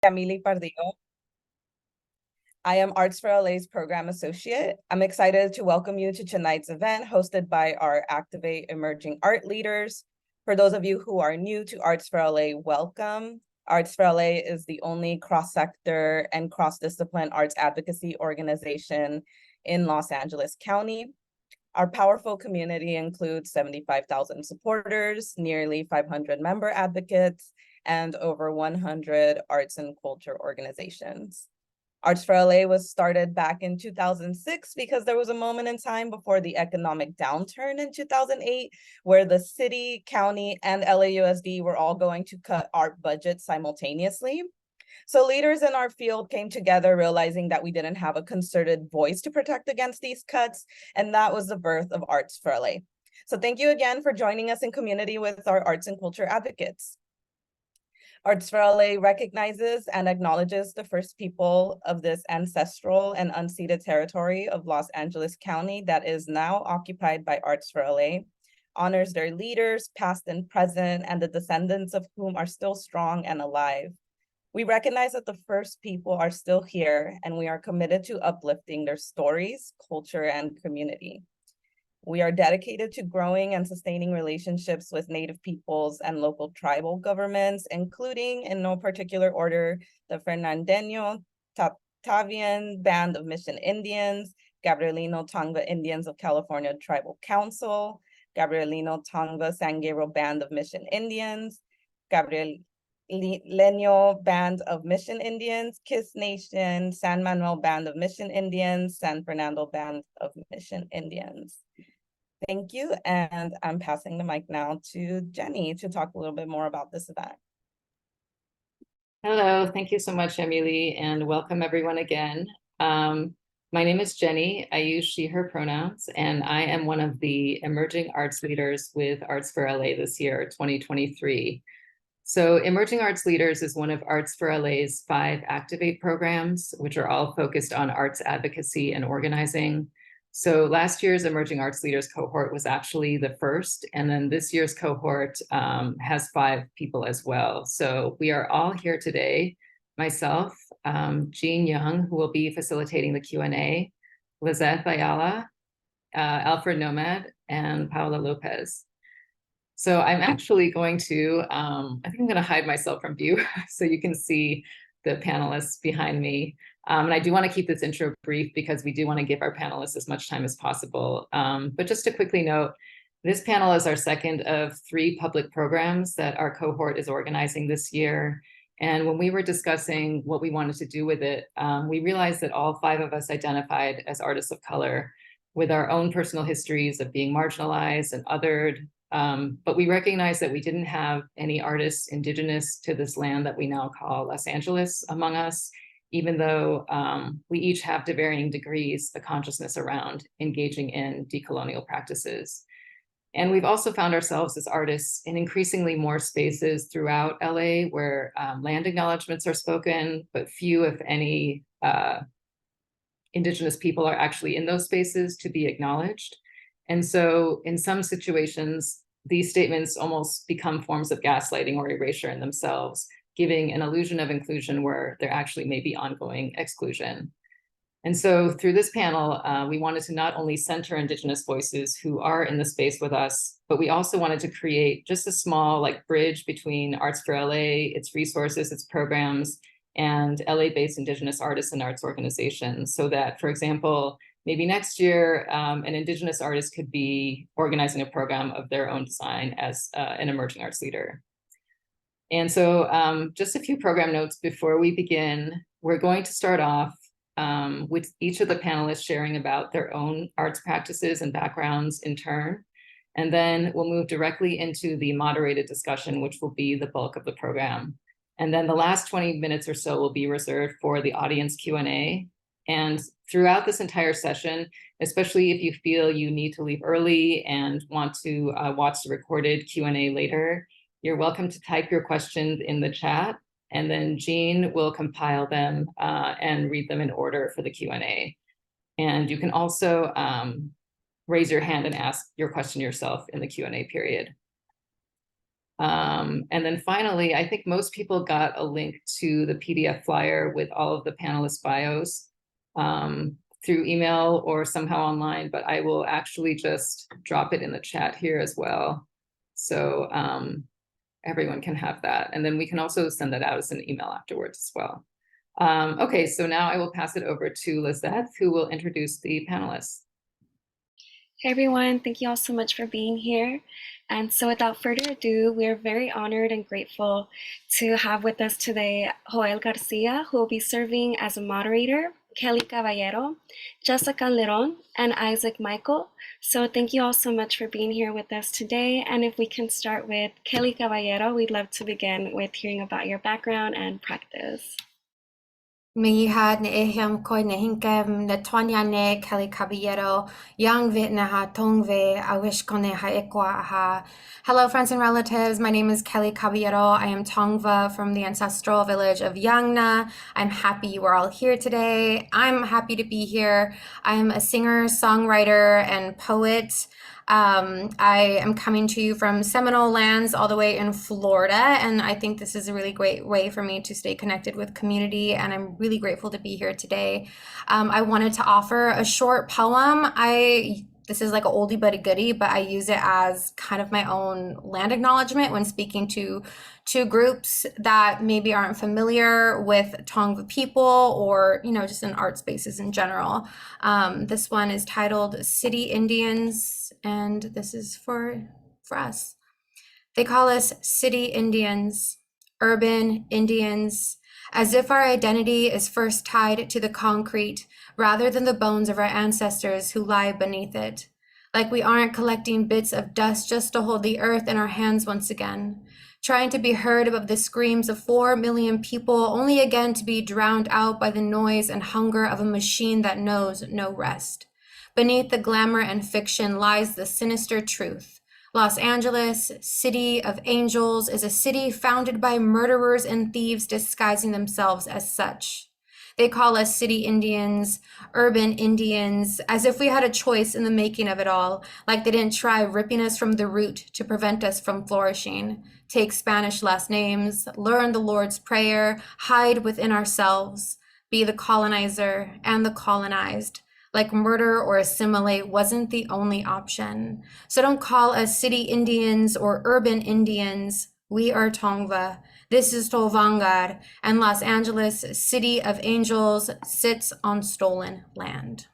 Emily Pardillo. I am Arts for LA's program associate. I'm excited to welcome you to tonight's event hosted by our Activate Emerging Art Leaders. For those of you who are new to Arts for LA, welcome. Arts for LA is the only cross-sector and cross-discipline arts advocacy organization in Los Angeles County. Our powerful community includes 75,000 supporters, nearly 500 member advocates, and over 100 arts and culture organizations. Arts for LA was started back in 2006 because there was a moment in time before the economic downturn in 2008 where the city, county, and LAUSD were all going to cut art budgets simultaneously. So leaders in our field came together realizing that we didn't have a concerted voice to protect against these cuts, and that was the birth of Arts for LA. So thank you again for joining us in community with our arts and culture advocates. Arts for LA recognizes and acknowledges the first people of this ancestral and unceded territory of Los Angeles County that is now occupied by Arts for LA, honors their leaders, past and present, and the descendants of whom are still strong and alive. We recognize that the first people are still here, and we are committed to uplifting their stories, culture, and community. We are dedicated to growing and sustaining relationships with Native peoples and local tribal governments, including, in no particular order, the Fernandeño Tavian Band of Mission Indians, Gabrielino Tongva Indians of California Tribal Council, Gabrielino Tongva Sangero Band of Mission Indians, Gabrielino Band of Mission Indians, Kiss Nation, San Manuel Band of Mission Indians, San Fernando Band of Mission Indians. Thank you, and I'm passing the mic now to Jenny to talk a little bit more about this event. Hello, thank you so much, Emily, and welcome everyone again. My name is Jenny. I use she, her pronouns, and I am one of the emerging arts leaders with Arts for LA this year, 2023. So Emerging Arts Leaders is one of Arts for LA's 5 Activate programs, which are all focused on arts advocacy and organizing. So last year's Emerging Arts Leaders cohort was actually the first, and then this year's cohort has 5 people as well. So we are all here today, myself, Jean Young, who will be facilitating the Q&A, Lizeth Ayala, Alfred Nomad, and Paula Lopez. So I'm actually going to, I think I'm going to hide myself from view so you can see the panelists behind me. And I do want to keep this intro brief because we do want to give our panelists as much time as possible. But just to quickly note, this panel is our second of 3 public programs that our cohort is organizing this year. And when we were discussing what we wanted to do with it, we realized that all 5 of us identified as artists of color with our own personal histories of being marginalized and othered. But we recognized that we didn't have any artists indigenous to this land that we now call Los Angeles among us, even though we each have to varying degrees a consciousness around engaging in decolonial practices. And we've also found ourselves as artists in increasingly more spaces throughout LA where land acknowledgements are spoken, but few, if any, indigenous people are actually in those spaces to be acknowledged. And so in some situations, these statements almost become forms of gaslighting or erasure in themselves, giving an illusion of inclusion where there actually may be ongoing exclusion. And so through this panel, we wanted to not only center Indigenous voices who are in the space with us, but we also wanted to create just a small bridge between Arts for LA, its resources, its programs, and LA-based Indigenous artists and arts organizations so that, for example, maybe next year, an Indigenous artist could be organizing a program of their own design as an emerging arts leader. And so just a few program notes before we begin. We're going to start off with each of the panelists sharing about their own arts practices and backgrounds in turn. And then we'll move directly into the moderated discussion, which will be the bulk of the program. And then the last 20 minutes or so will be reserved for the audience Q&A. And throughout this entire session, especially if you feel you need to leave early and want to watch the recorded Q&A later, you're welcome to type your questions in the chat, and then Jean will compile them and read them in order for the Q&A. And you can also raise your hand and ask your question yourself in the Q&A period. And then finally, I think most people got a link to the PDF flyer with all of the panelists' bios through email or somehow online, but I will actually just drop it in the chat here as well. So everyone can have that. And then we can also send that out as an email afterwards as well. Okay, so now I will pass it over to Lizette, who will introduce the panelists. Hey everyone, thank you all so much for being here. And so without further ado, we're very honored and grateful to have with us today Joel Garcia, who will be serving as a moderator, Kelly Caballero, Jessica Leron, and Isaac Michael. So thank you all so much for being here with us today. And if we can start with Kelly Caballero, we'd love to begin with hearing about your background and practice. Mihad ne ehiam koi ne hinkem ne twanya ne Kelly Caballero, young vit ne ha tongve, I wish kone ha ekwa ha. Hello friends and relatives, my name is Kelly Caballero. I am Tongva from the ancestral village of Yangna. I'm happy you are all here today. I'm happy to be here. I'm a singer, songwriter, and poet. I am coming to you from Seminole lands all the way in Florida, and I think this is a really great way for me to stay connected with community, and I'm really grateful to be here today. I wanted to offer a short poem. This is like an oldie but a goodie, but I use it as kind of my own land acknowledgement when speaking to groups that maybe aren't familiar with Tongva people or, just in art spaces in general. This one is titled City Indians, and this is for us. They call us City Indians, urban Indians, as if our identity is first tied to the concrete rather than the bones of our ancestors who lie beneath it. Like we aren't collecting bits of dust just to hold the earth in our hands once again, trying to be heard above the screams of 4 million people, only again to be drowned out by the noise and hunger of a machine that knows no rest. Beneath the glamour and fiction lies the sinister truth. Los Angeles, city of angels, is a city founded by murderers and thieves disguising themselves as such. They call us city Indians, urban Indians, as if we had a choice in the making of it all, like they didn't try ripping us from the root to prevent us from flourishing. Take Spanish last names, learn the Lord's Prayer, hide within ourselves, be the colonizer and the colonized. Like murder or assimilate wasn't the only option. So don't call us city Indians or urban Indians. We are Tongva. This is Tolvangar, and Los Angeles, city of angels, sits on stolen land.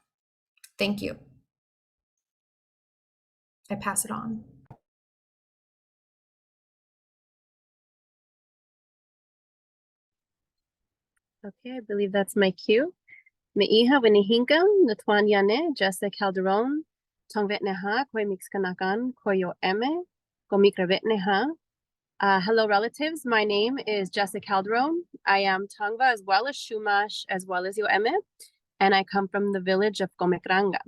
Thank you. I pass it on. Okay, I believe that's my cue. Me'iha winihinkam, Natuan Yane, Jessa Calderon, Tongvet Neha, Koi Mixkanakan, Koyo Eme, Komikravit Neha. Hello, relatives. My name is Jessa Calderon. I am Tongva as well as Shumash as well as Yoeme, and I come from the village of Comekranga.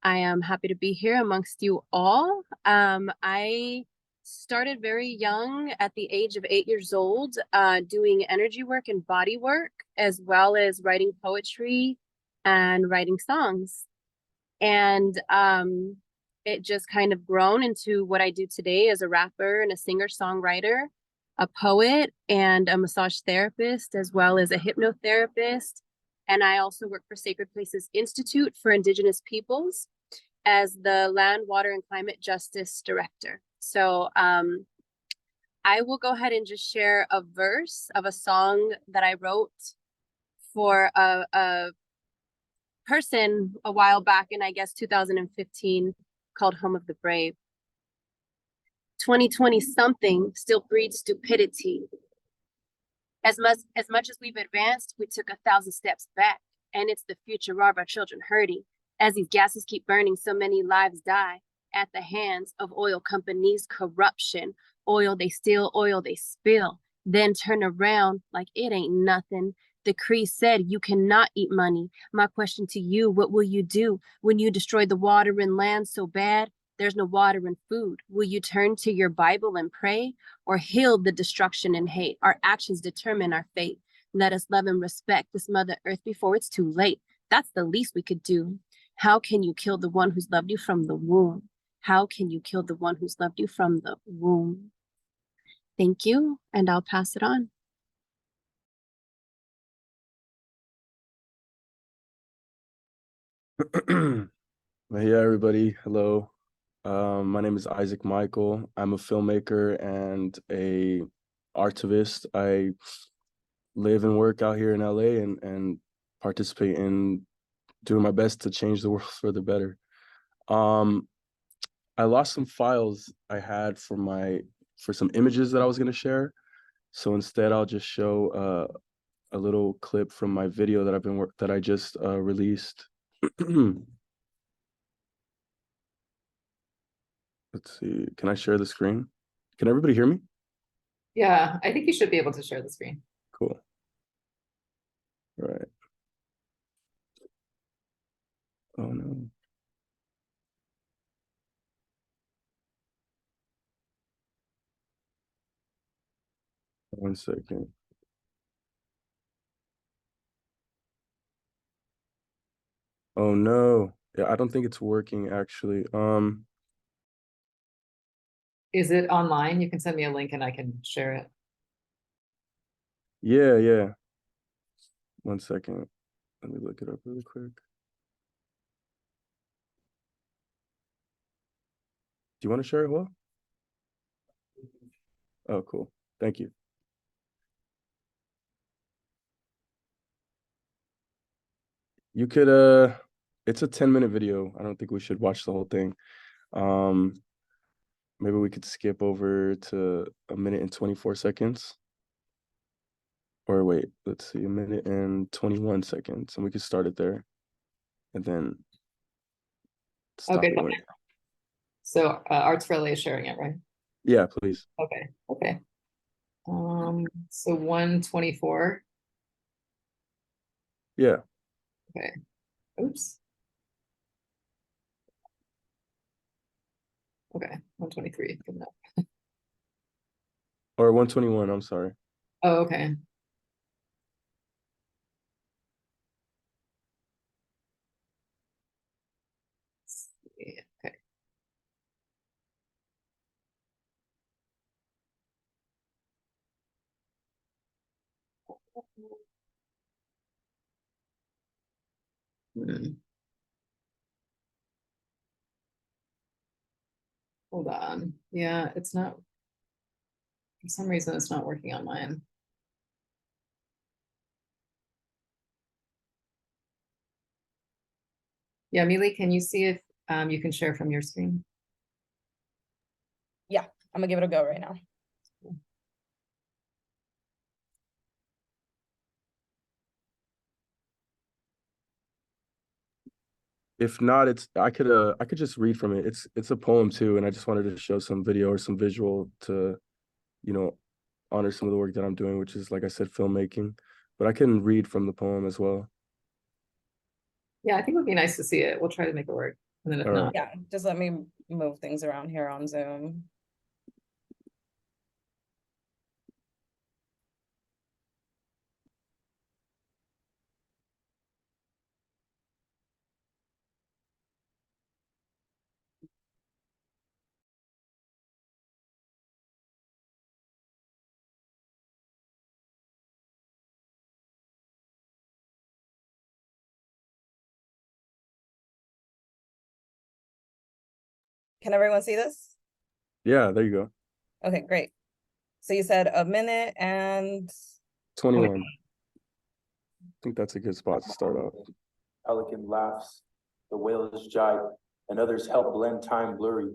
I am happy to be here amongst you all. I started very young at the age of 8 years old, doing energy work and body work, as well as writing poetry and writing songs. And it just kind of grown into what I do today as a rapper and a singer-songwriter, a poet and a massage therapist, as well as a hypnotherapist. And I also work for Sacred Places Institute for Indigenous Peoples as the Land, Water, and Climate Justice Director. So I will go ahead and just share a verse of a song that I wrote for a person a while back in, I guess, 2015, called Home of the Brave. 2020 something still breeds stupidity. As much as we've advanced, we took 1,000 steps back, and it's the future of our children hurting. As these gases keep burning, so many lives die at the hands of oil companies' corruption. Oil they steal, oil they spill, then turn around like it ain't nothing. The Cree said you cannot eat money. My question to you, what will you do when you destroy the water and land so bad there's no water and food? Will you turn to your Bible and pray, or heal the destruction and hate? Our actions determine our fate. Let us love and respect this Mother Earth before it's too late. That's the least we could do. How can you kill the one who's loved you from the womb? How can you kill the one who's loved you from the womb? Thank you, and I'll pass it on. Hey everybody, hello. My name is Isaac Michael. I'm a filmmaker and a artivist. I live and work out here in LA and participate in doing my best to change the world for the better. I lost some files I had for some images that I was gonna share. So instead I'll just show a little clip from my video that I just released. Let's see, can I share the screen? Can everybody hear me? Yeah, I think you should be able to share the screen. Cool. Right. Oh no. One second. Oh no. Yeah, I don't think it's working actually. Is it online? You can send me a link and I can share it. Yeah. One second. Let me look it up really quick. Do you want to share it, Well? Oh, cool. Thank you. You could it's a 10-minute video. I don't think we should watch the whole thing. Maybe we could skip over to 1 minute and 24 seconds. Or wait, let's see, 1 minute and 21 seconds, and we could start it there. And then stop Okay, it when so Arts for LA is sharing it, right? yeah, please. Okay. So 124. Yeah. Okay. Oops. Okay, 123. Good enough. Or 121, I'm sorry. Oh, okay. Okay. Hmm. Hold on. Yeah, it's not, for some reason, it's not working on mine. Yeah, Mealy, can you see if you can share from your screen? Yeah, I'm gonna give it a go right now. If not, I could just read from it. It's a poem too, and I just wanted to show some video or some visual to, you know, honor some of the work that I'm doing, which is, like I said, filmmaking. But I can read from the poem as well. Yeah, I think it would be nice to see it. We'll try to make it work. And then if All not, right. Yeah, just let me move things around here on Zoom. Can everyone see this? Yeah, there you go. Okay, great. So you said 1 minute and 21. I think that's a good spot to start off. Pelican laughs, the whales jibe, and others help blend time blurry.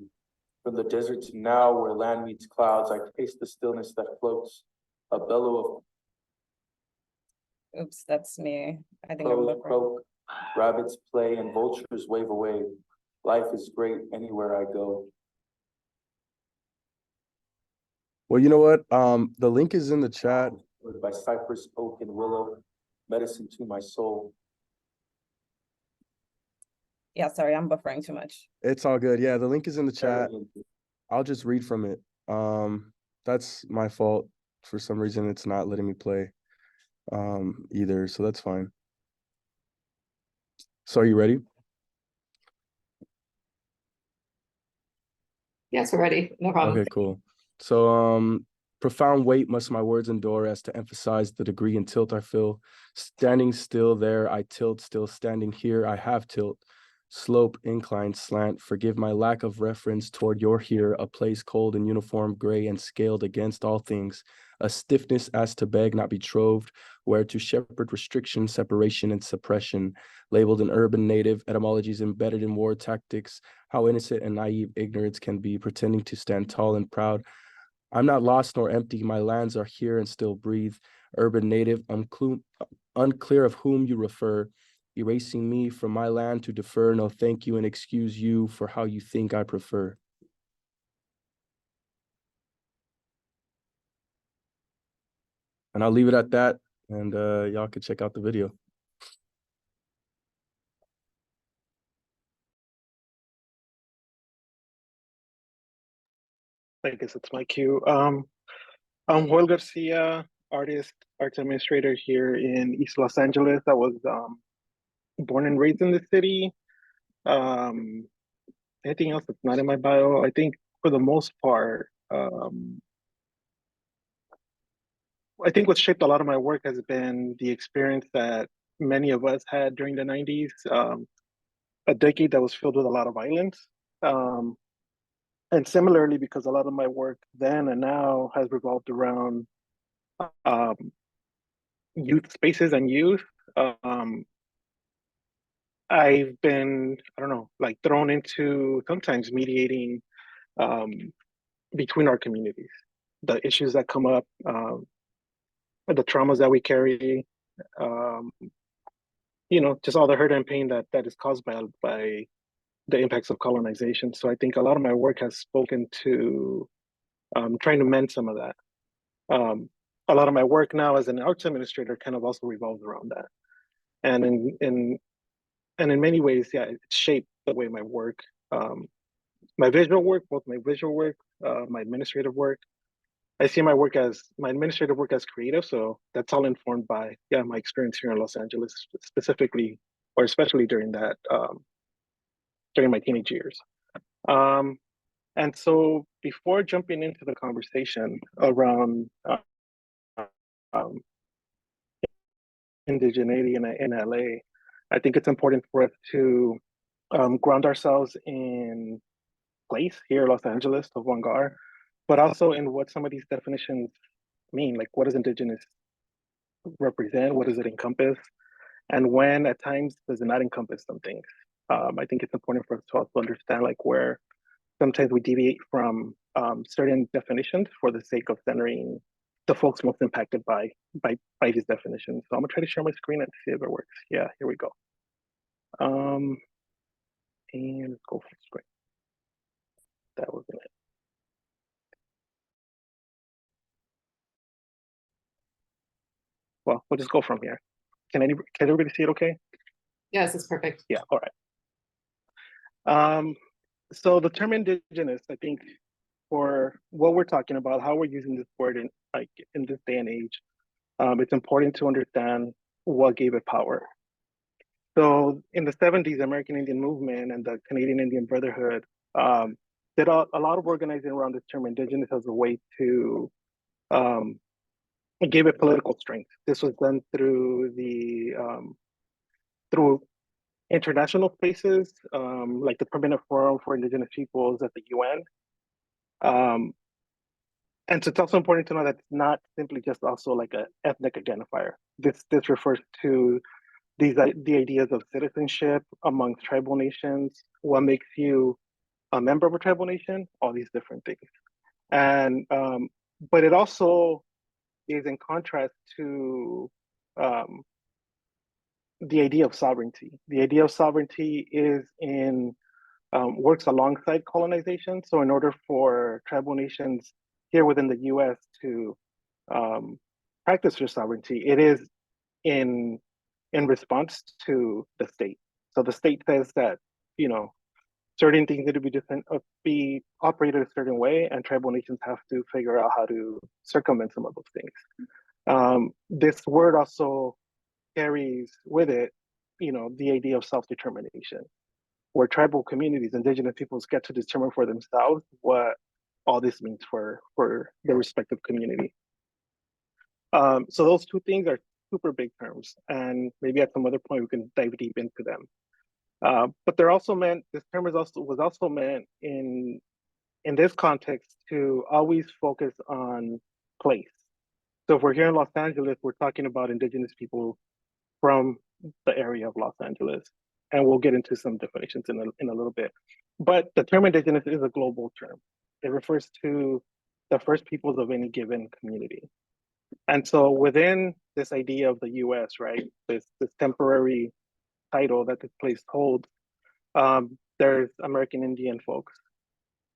From the desert to now, where land meets clouds, I taste the stillness that floats, a bellow oops, that's me. I of think I'm crows buffering. croak, rabbits play, and vultures wave away. Life is great anywhere I go. Well, you know what? The link is in the chat. By cypress, oak, and willow, medicine to my soul. Yeah, sorry, I'm buffering too much. It's all good. Yeah, the link is in the chat. I'll just read from it. That's my fault. For some reason, it's not letting me play either, so that's fine. So are you ready? yes, we're ready. No problem. Okay, cool. So Profound weight must my words endure as to emphasize the degree and tilt I feel. Standing still there, I tilt, still standing here, I have tilt. Slope, incline, slant, forgive my lack of reference toward your here, a place cold and uniform, gray and scaled against all things. A stiffness as to beg, not betrothed, where to shepherd restriction, separation, and suppression. Labeled an urban native, etymologies embedded in war tactics. How innocent and naive ignorance can be, pretending to stand tall and proud. I'm not lost nor empty. My lands are here and still breathe. Urban native, unclear of whom you refer. Erasing me from my land to defer. No thank you and excuse you for how you think I prefer. And I'll leave it at that. And y'all can check out the video. I guess it's my cue. I'm Joel Garcia, artist, arts administrator here in East Los Angeles. I was born and raised in the city. Anything else that's not in my bio? I think for the most part, I think what shaped a lot of my work has been the experience that many of us had during the 90s, a decade that was filled with a lot of violence. And similarly, because a lot of my work then and now has revolved around um, youth spaces and youth, I've been, I don't know, like thrown into sometimes mediating between our communities, the issues that come up, the traumas that we carry, um, just all the hurt and pain that is caused by the impacts of colonization. So I think a lot of my work has spoken to trying to mend some of that. A lot of my work now as an arts administrator kind of also revolves around that. And in many ways, yeah, it shaped the way my work, my visual work, both my visual work, my administrative work. I see my administrative work as creative, so that's all informed by my experience here in Los Angeles, specifically or especially during my teenage years. And so before jumping into the conversation around um, indigeneity in LA, I think it's important for us to ground ourselves in place here in Los Angeles, of Vanguard, but also in what some of these definitions mean. Like, what does indigenous represent? What does it encompass? And when at times does it not encompass some things? I think it's important for us to also understand like where sometimes we deviate from certain definitions for the sake of centering the folks most impacted by these definitions. So I'm gonna try to share my screen and see if it works. Yeah, here we go. And let's go full screen. That wasn't it. Well, we'll just go from here. Can everybody see it okay? Yes, it's perfect. Yeah, all right. So the term indigenous, I think for what we're talking about, how we're using this word in this day and age, it's important to understand what gave it power. So in the 70s, American Indian movement and the Canadian Indian Brotherhood did a lot of organizing around this term indigenous as a way to give it political strength. This was done through through international spaces, like the Permanent Forum for Indigenous Peoples at the UN. And so it's also important to know that it's not simply just also like an ethnic identifier. This refers to the ideas of citizenship amongst tribal nations, what makes you a member of a tribal nation, all these different things. And but it also is in contrast to the idea of sovereignty. The idea of sovereignty is works alongside colonization. So in order for tribal nations here within the US to practice their sovereignty, it is in response to the state. So the state says that, certain things need to be operated a certain way, and tribal nations have to figure out how to circumvent some of those things. This word also carries with it, the idea of self-determination, where tribal communities, indigenous peoples, get to determine for themselves what all this means for the respective community. So those two things are super big terms, and maybe at some other point we can dive deep into them. But they're also meant. This term was also meant in this context to always focus on place. So if we're here in Los Angeles, we're talking about Indigenous people from the area of Los Angeles, and we'll get into some definitions in a little bit. But the term Indigenous is a global term. It refers to the first peoples of any given community. And so within this idea of the US, right, this temporary title that this place holds, there's American Indian folks.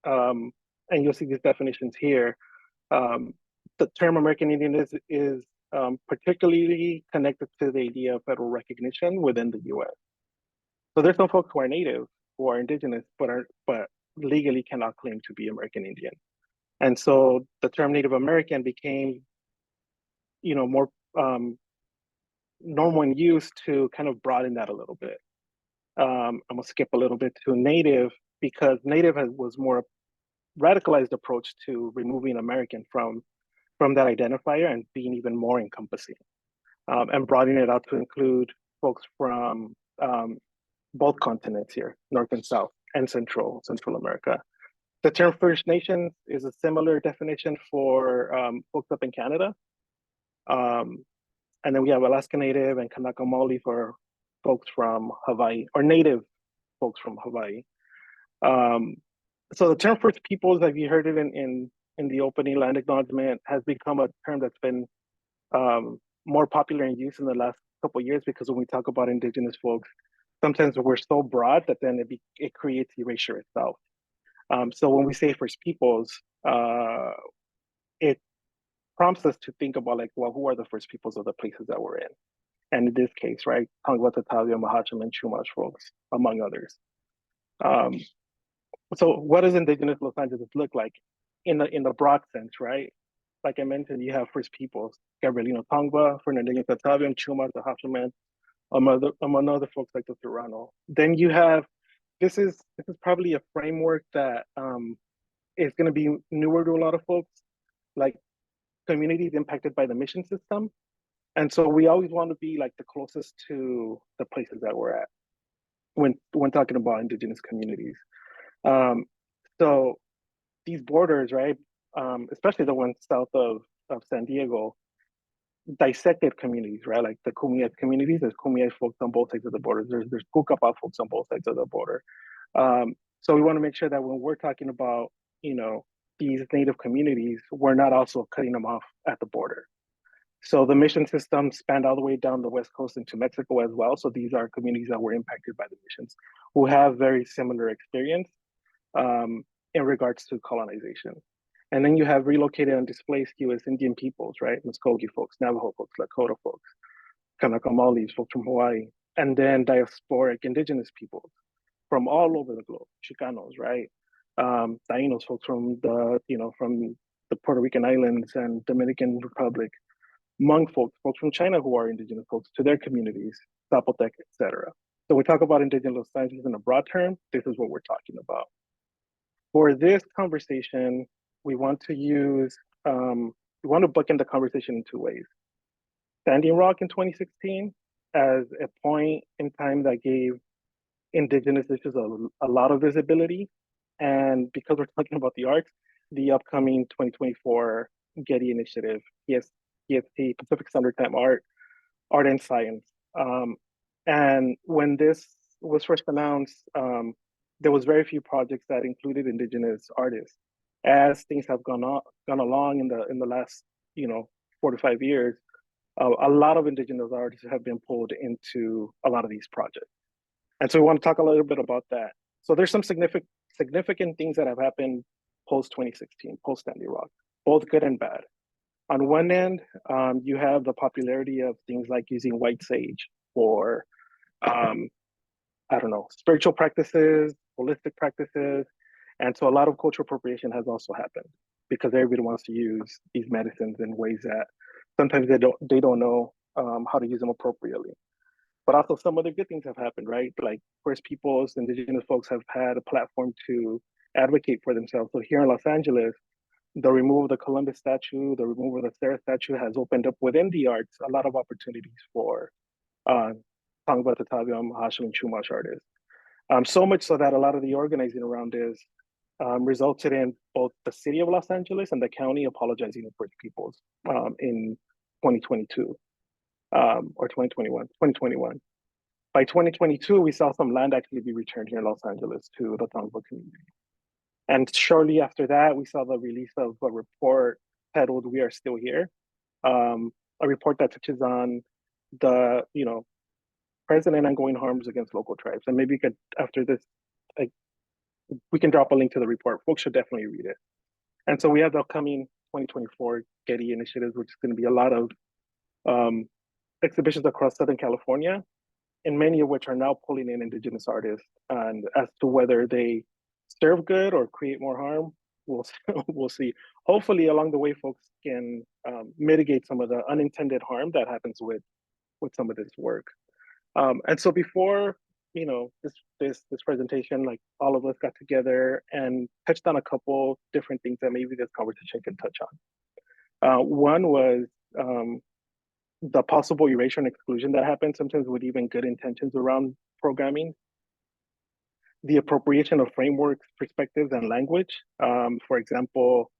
And you'll see these definitions here. The term American Indian is particularly connected to the idea of federal recognition within the US. So there's some folks who are native, who are indigenous, but legally cannot claim to be American Indian. And so the term Native American became, more normal in use to kind of broaden that a little bit. I'm gonna skip a little bit to Native, because Native was more radicalized approach to removing American from that identifier and being even more encompassing, and broadening it out to include folks from both continents here, North and South, and Central America. The term First Nations is a similar definition for folks up in Canada. And then we have Alaska Native and Kanaka Maoli for folks from Hawaii, or Native folks from Hawaii. So the term First Peoples, as you heard it in the opening land acknowledgement, has become a term that's been more popular in use in the last couple of years, because when we talk about Indigenous folks, sometimes we're so broad that then it creates erasure itself. So when we say First Peoples, it prompts us to think about, like, well, who are the First Peoples of the places that we're in? And in this case, right, Tongva, Tatavia, Mahacham, and Chumash folks, among others. So what does Indigenous Los Angeles look like in the broad sense, right? Like I mentioned, you have First Peoples, Gabrielino Tongva, Fernandino Tatavia, Chumash, the Hachaman, among other folks like the Serrano. Then you have, this is probably a framework that is going to be newer to a lot of folks, like communities impacted by the mission system. And so we always want to be like the closest to the places that we're at when talking about Indigenous communities. So these borders, right, especially the ones south of San Diego, dissected communities, right? Like the Kumeyaay communities, there's Kumeyaay folks on both sides of the border. There's Kukapa folks on both sides of the border. So we want to make sure that when we're talking about, these Native communities, we're not also cutting them off at the border. So the mission system spanned all the way down the West Coast into Mexico as well. So these are communities that were impacted by the missions, who have very similar experience in regards to colonization. And then you have relocated and displaced U.S. Indian peoples, right? Muskogee folks, Navajo folks, Lakota folks, Kanaka Maolis, folks from Hawaii, and then diasporic Indigenous peoples from all over the globe, Chicanos, right? Taínos, folks from from the Puerto Rican Islands and Dominican Republic, Hmong folks from China who are Indigenous folks to their communities, Zapotec, etc. So we talk about Indigenous Los Angeles in a broad term. This is what we're talking about. For this conversation, we want to bookend the conversation in two ways. Standing Rock in 2016 as a point in time that gave Indigenous issues a lot of visibility. And because we're talking about the arts, the upcoming 2024 Getty Initiative, PST, Pacific Standard Time Art and Science. And when this was first announced, there was very few projects that included Indigenous artists. As things have gone along in the last 4 to 5 years, a lot of Indigenous artists have been pulled into a lot of these projects. And so we want to talk a little bit about that. So there's some significant things that have happened post 2016, post Standing Rock, both good and bad. On one end, you have the popularity of things like using white sage for, spiritual practices, holistic practices. And so a lot of cultural appropriation has also happened because everybody wants to use these medicines in ways that sometimes they don't know how to use them appropriately. But also some other good things have happened, right? Like First Peoples, Indigenous folks have had a platform to advocate for themselves. So here in Los Angeles, the removal of the Columbus statue, the removal of the Sarah statue has opened up within the arts a lot of opportunities for Tongva, Tatavia, Mahasho, and Chumash artists. So much so that a lot of the organizing around this resulted in both the city of Los Angeles and the county apologizing to First Peoples in 2022 or 2021. By 2022, we saw some land actually be returned here in Los Angeles to the Tongva community. And shortly after that, we saw the release of a report titled "We Are Still Here," a report that touches on the, present and ongoing harms against local tribes. And maybe after this, we can drop a link to the report. Folks should definitely read it. And so we have the upcoming 2024 Getty initiatives, which is going to be a lot of exhibitions across Southern California, and many of which are now pulling in indigenous artists. And as to whether they serve good or create more harm, we'll see. Hopefully, along the way, folks can mitigate some of the unintended harm that happens with some of this work. And so before this presentation, like all of us got together and touched on a couple different things that maybe this conversation can touch on. One was the possible erasure and exclusion that happens sometimes with even good intentions around programming. The appropriation of frameworks, perspectives, and language. For example,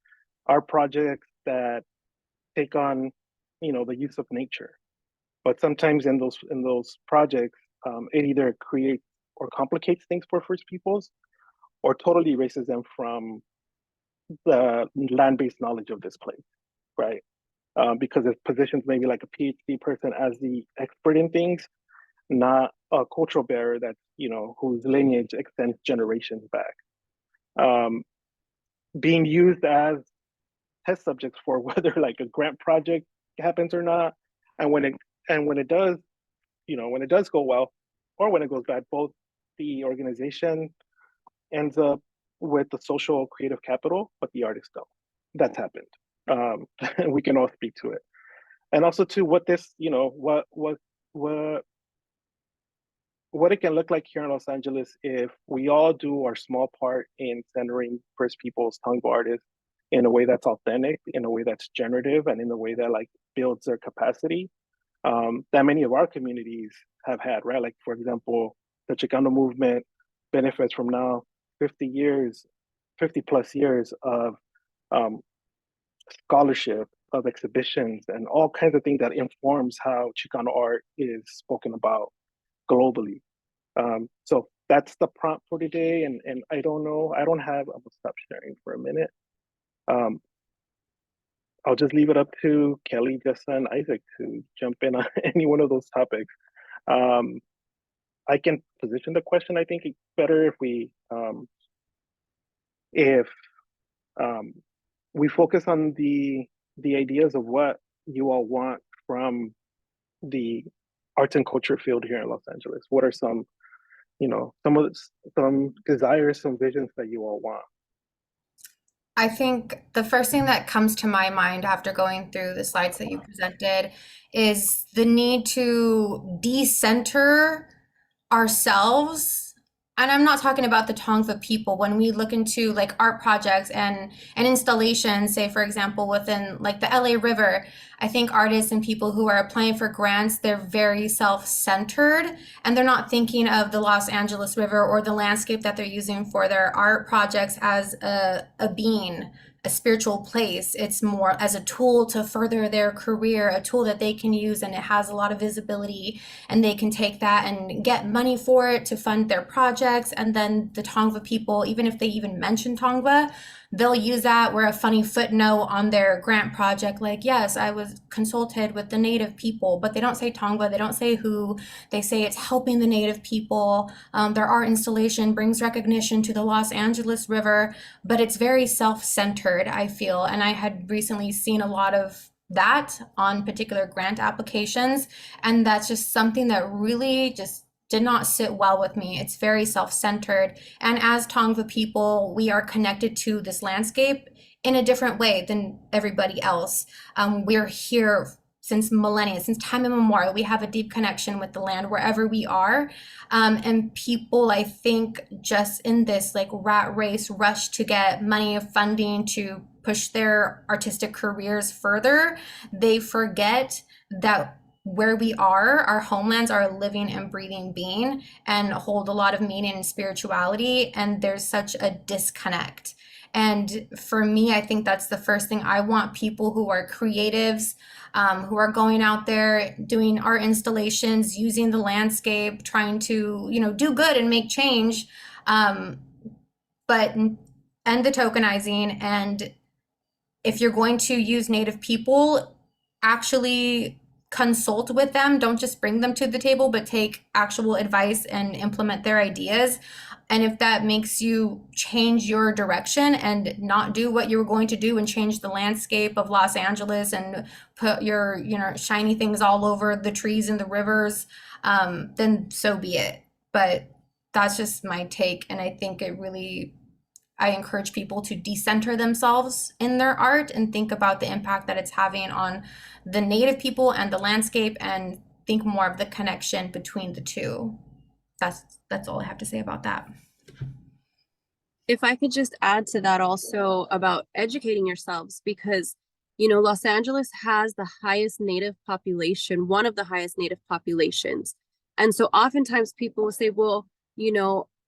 our projects that take on, the use of nature, but sometimes in those projects, it either creates or complicates things for First Peoples, or totally erases them from the land-based knowledge of this place, right? Because it positions maybe like a PhD person as the expert in things, not a cultural bearer that's, whose lineage extends generations back. Being used as test subjects for whether like a grant project happens or not, and when it does, when it does go well, or when it goes bad, both the organization ends up with the social creative capital, but the artists don't. That's happened. And we can all speak to it. And also to what this, what it can look like here in Los Angeles if we all do our small part in centering First Peoples Tongva artists in a way that's authentic, in a way that's generative, and in a way that like builds their capacity that many of our communities have had, right? Like, for example, the Chicano movement benefits from now 50 plus years of scholarship, of exhibitions, and all kinds of things that informs how Chicano art is spoken about globally. So that's the prompt for today. And I don't know, I'm gonna stop sharing for a minute. I'll just leave it up to Kelly, Jessa, and Isaac to jump in on any one of those topics. I can position the question. I think it's better if we focus on the ideas of what you all want from the arts and culture field here in Los Angeles. What are some desires, some visions that you all want? I think the first thing that comes to my mind after going through the slides that you presented is the need to decenter ourselves. And I'm not talking about the Tongva people. When we look into like art projects and installations, say for example, within like the LA River, I think artists and people who are applying for grants, they're very self-centered and they're not thinking of the Los Angeles River or the landscape that they're using for their art projects as a being, a spiritual place. It's more as a tool to further their career, a tool that they can use, and it has a lot of visibility, and they can take that and get money for it to fund their projects. And then the Tongva people, even if they even mention Tongva, they'll use that where a funny footnote on their grant project, like, yes, I was consulted with the native people, but they don't say Tongva, they don't say who, they say it's helping the native people. Their art installation brings recognition to the Los Angeles River, but it's very self-centered, I feel. And I had recently seen a lot of that on particular grant applications, and that's just something that really just did not sit well with me. It's very self-centered. And as Tongva people, we are connected to this landscape in a different way than everybody else. We're here since millennia, since time immemorial. We have a deep connection with the land wherever we are. And people, I think, just in this like rat race rush to get money, funding to push their artistic careers further, they forget that where we are, our homelands are a living and breathing being and hold a lot of meaning and spirituality. And there's such a disconnect. And for me, I think that's the first thing. I want people who are creatives, who are going out there doing art installations, using the landscape, trying to, do good and make change, but end the tokenizing. And if you're going to use Native people, actually consult with them. Don't just bring them to the table, but take actual advice and implement their ideas. And if that makes you change your direction and not do what you were going to do and change the landscape of Los Angeles and put your, shiny things all over the trees and the rivers, then so be it. But that's just my take. And I think I encourage people to decenter themselves in their art and think about the impact that it's having on the Native people and the landscape, and think more of the connection between the two. That's all I have to say about that. If I could just add to that also about educating yourselves, because Los Angeles has the highest Native population, one of the highest Native populations. And so oftentimes people will say, well,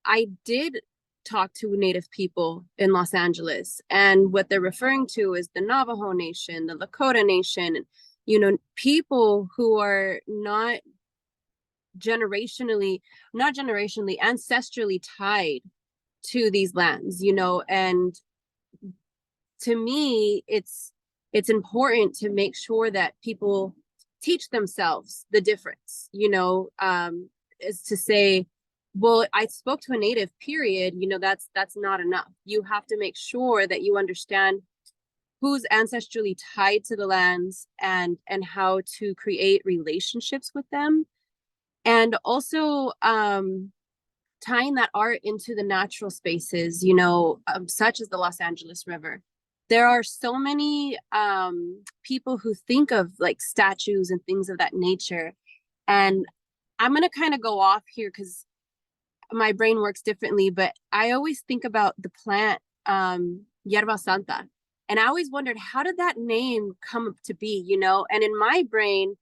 I did talk to Native people in Los Angeles, and what they're referring to is the Navajo Nation, the Lakota Nation, people who are not generationally, ancestrally tied to these lands, and to me, it's important to make sure that people teach themselves the difference, is to say, well, I spoke to a Native, period, that's not enough. You have to make sure that you understand who's ancestrally tied to the lands and how to create relationships with them. And also tying that art into the natural spaces, such as the Los Angeles River. There are so many people who think of like statues and things of that nature. And I'm going to kind of go off here because my brain works differently, but I always think about the plant Yerba Santa. And I always wondered, how did that name come up to be, And in my brain,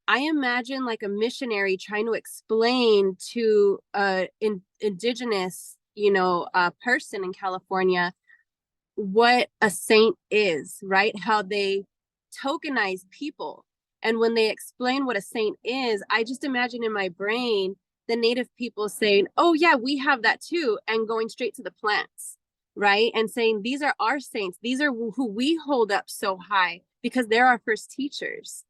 I imagine like a missionary trying to explain to an indigenous, person in California what a saint is, right? How they tokenize people. And when they explain what a saint is, I just imagine in my brain the Native people saying, oh yeah, we have that too, and going straight to the plants, right? And saying, these are our saints. These are who we hold up so high because they're our first teachers.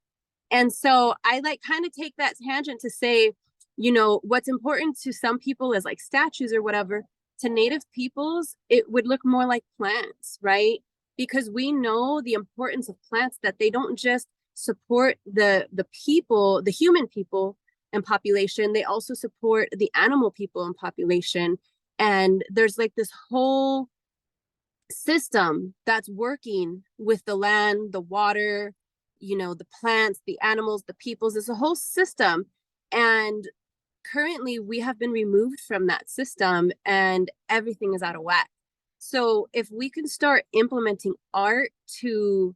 And so I like kind of take that tangent to say, what's important to some people is like statues or whatever. To Native peoples, it would look more like plants, right? Because we know the importance of plants, that they don't just support the people, the human people and population, they also support the animal people and population. And there's like this whole system that's working with the land, the water, the plants, the animals, the peoples. There's a whole system. And currently we have been removed from that system and everything is out of whack. So if we can start implementing art to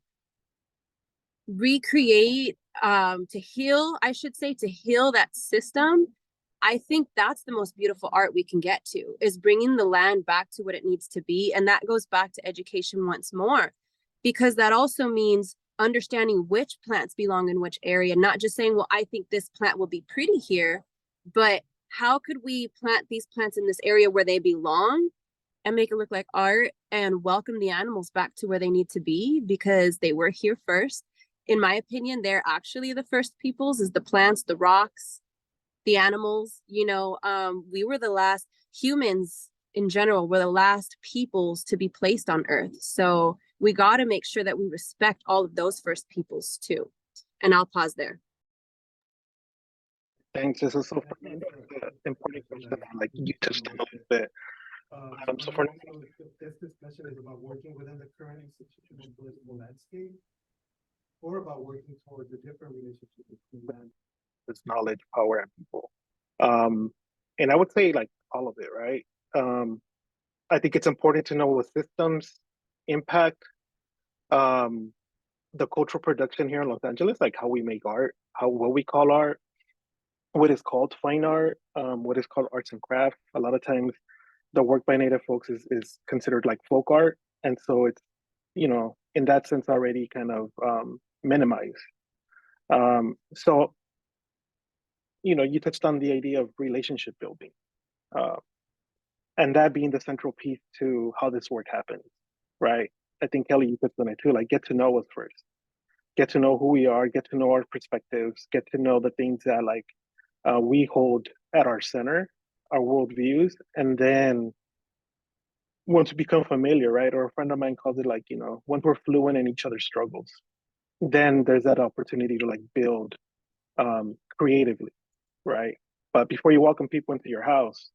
recreate, to heal that system, I think that's the most beautiful art we can get to, is bringing the land back to what it needs to be. And that goes back to education once more, because that also means understanding which plants belong in which area, not just saying, well, I think this plant will be pretty here, but how could we plant these plants in this area where they belong and make it look like art and welcome the animals back to where they need to be, because they were here first. In my opinion, they're actually the first peoples, is the plants, the rocks, the animals. We were the last, humans in general were the last peoples to be placed on earth. So we got to make sure that we respect all of those first peoples too. And I'll pause there. Thanks. This is so important question. Like you touched on a little bit. So for this discussion is about working within the current institutional political landscape. or about working towards a different relationship between men, this knowledge, power, and people. And I would say like all of it, right? I think it's important to know what systems impact the cultural production here in Los Angeles, like how we make art, what we call art, what is called fine art, what is called arts and crafts. A lot of times the work by Native folks is considered like folk art. And so it's, in that sense already kind of minimized. So, you touched on the idea of relationship building, and that being the central piece to how this work happens, right? I think Kelly, you touched on it too, like get to know us first, get to know who we are, get to know our perspectives, get to know the things that like we hold at our center, our worldviews, and then once we become familiar, right? Or a friend of mine calls it like, once we're fluent in each other's struggles, then there's that opportunity to like build creatively, right? But before you welcome people into your house,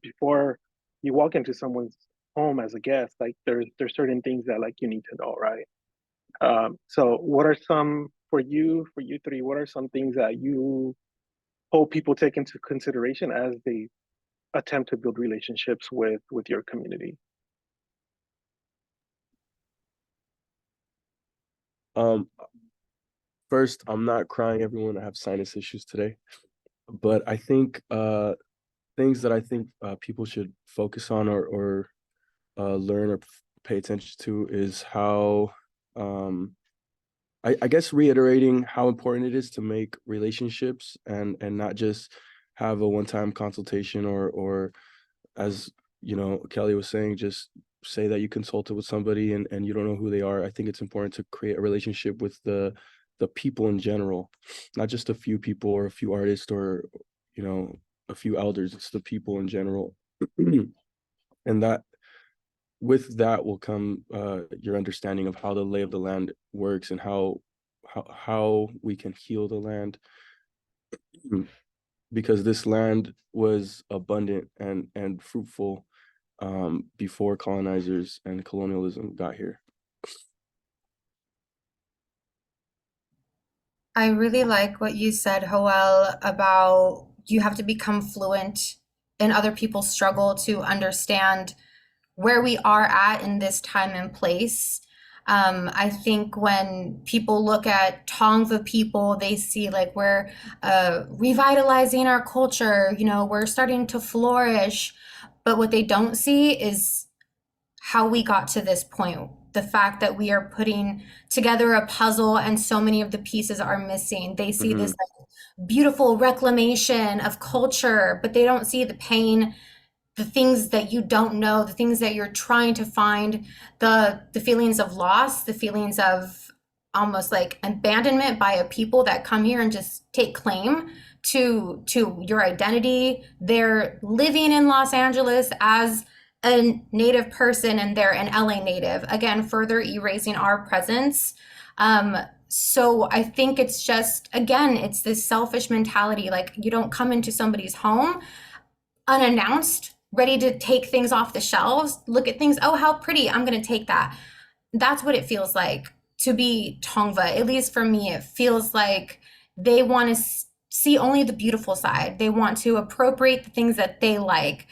before you walk into someone's home as a guest, like there's certain things that like you need to know, right? So what are some for you three, what are some things that you hope people take into consideration as they attempt to build relationships with your community? First, I'm not crying, everyone. I have sinus issues today, but I think things that I think people should focus on or learn or pay attention to is how I guess reiterating how important it is to make relationships and not just have a one-time consultation or as Kelly was saying, just say that you consulted with somebody and you don't know who they are. I think it's important to create a relationship with the people in general, not just a few people or a few artists or a few elders. It's the people in general. And that with that will come your understanding of how the lay of the land works and how we can heal the land, because this land was abundant and fruitful before colonizers and colonialism got here. I really like what you said, Joel, about you have to become fluent in other people's struggle to understand where we are at in this time and place. I think when people look at Tongva people, they see like we're revitalizing our culture, we're starting to flourish. But what they don't see is how we got to this point. The fact that we are putting together a puzzle and so many of the pieces are missing. They see this like, beautiful reclamation of culture, but they don't see the pain, the things that you don't know, the things that you're trying to find, the feelings of loss, the feelings of almost like abandonment by a people that come here and just take claim to your identity. They're living in Los Angeles as a native person and they're an LA native, again, further erasing our presence. So I think it's just, again, it's this selfish mentality. Like you don't come into somebody's home unannounced, ready to take things off the shelves, look at things, oh, how pretty, I'm going to take that. That's what it feels like to be Tongva. At least for me, it feels like they want to see only the beautiful side. They want to appropriate the things that they like.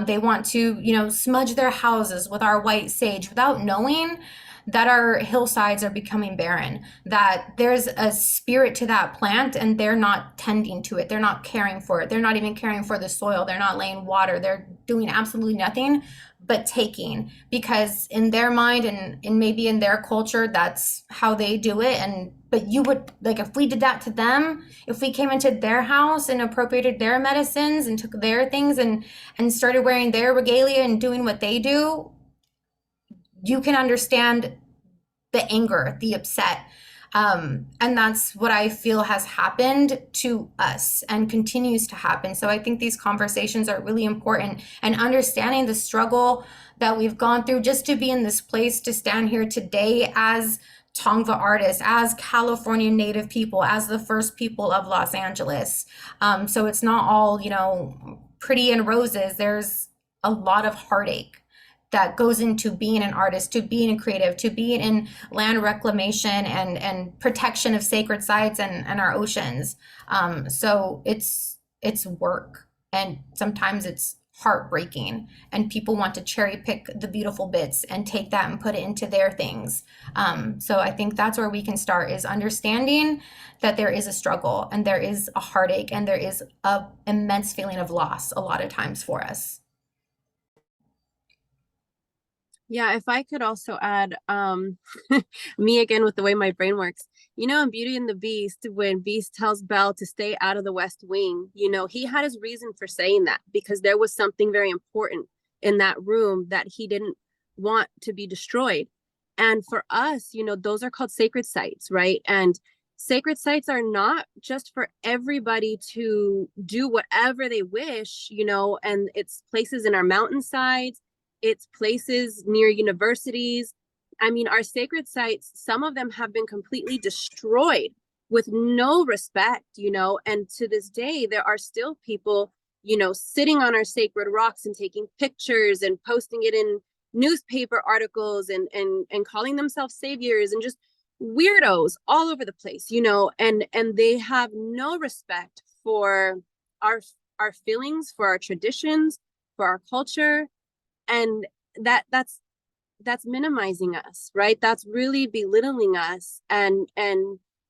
They want to, smudge their houses with our white sage without knowing that our hillsides are becoming barren, that there's a spirit to that plant and they're not tending to it. They're not caring for it. They're not even caring for the soil. They're not laying water. They're doing absolutely nothing but taking, because in their mind and maybe in their culture, that's how they do it. But you would, like, if we did that to them, if we came into their house and appropriated their medicines and took their things and started wearing their regalia and doing what they do, you can understand the anger, the upset. And that's what I feel has happened to us and continues to happen. So I think these conversations are really important, and understanding the struggle that we've gone through just to be in this place, to stand here today as Tongva artists, as California Native people, as the first people of Los Angeles. So it's not all, pretty and roses. There's a lot of heartache that goes into being an artist, to being a creative, to being in land reclamation and protection of sacred sites and our oceans. So it's work, and sometimes it's heartbreaking, and people want to cherry pick the beautiful bits and take that and put it into their things. So I think that's where we can start, is understanding that there is a struggle and there is a heartache and there is a immense feeling of loss a lot of times for us. Yeah, if I could also add, me again with the way my brain works, you know, in Beauty and the Beast, when Beast tells Belle to stay out of the West Wing, you know, he had his reason for saying that, because there was something very important in that room that he didn't want to be destroyed. And for us, you know, those are called sacred sites, right? And sacred sites are not just for everybody to do whatever they wish, you know, and it's places in our mountainsides, it's places near universities. I mean, our sacred sites, some of them have been completely destroyed with no respect, you know, and to this day, there are still people, you know, sitting on our sacred rocks and taking pictures and posting it in newspaper articles and calling themselves saviors and just weirdos all over the place, you know, and they have no respect for our feelings, for our traditions, for our culture. And that's minimizing us, right? That's really belittling us and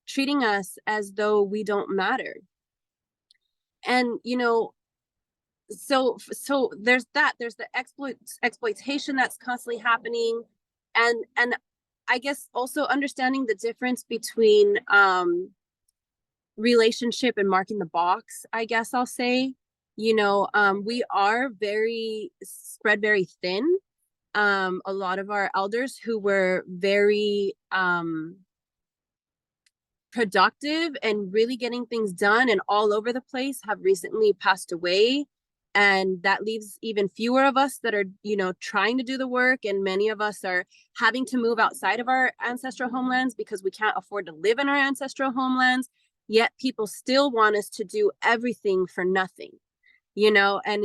treating us as though we don't matter. And you know, so there's the exploitation that's constantly happening, and I guess also understanding the difference between relationship and marking the box, I guess I'll say. You know, we are spread very thin. A lot of our elders who were very productive and really getting things done and all over the place have recently passed away. And that leaves even fewer of us that are, you know, trying to do the work. And many of us are having to move outside of our ancestral homelands because we can't afford to live in our ancestral homelands. Yet people still want us to do everything for nothing, you know, and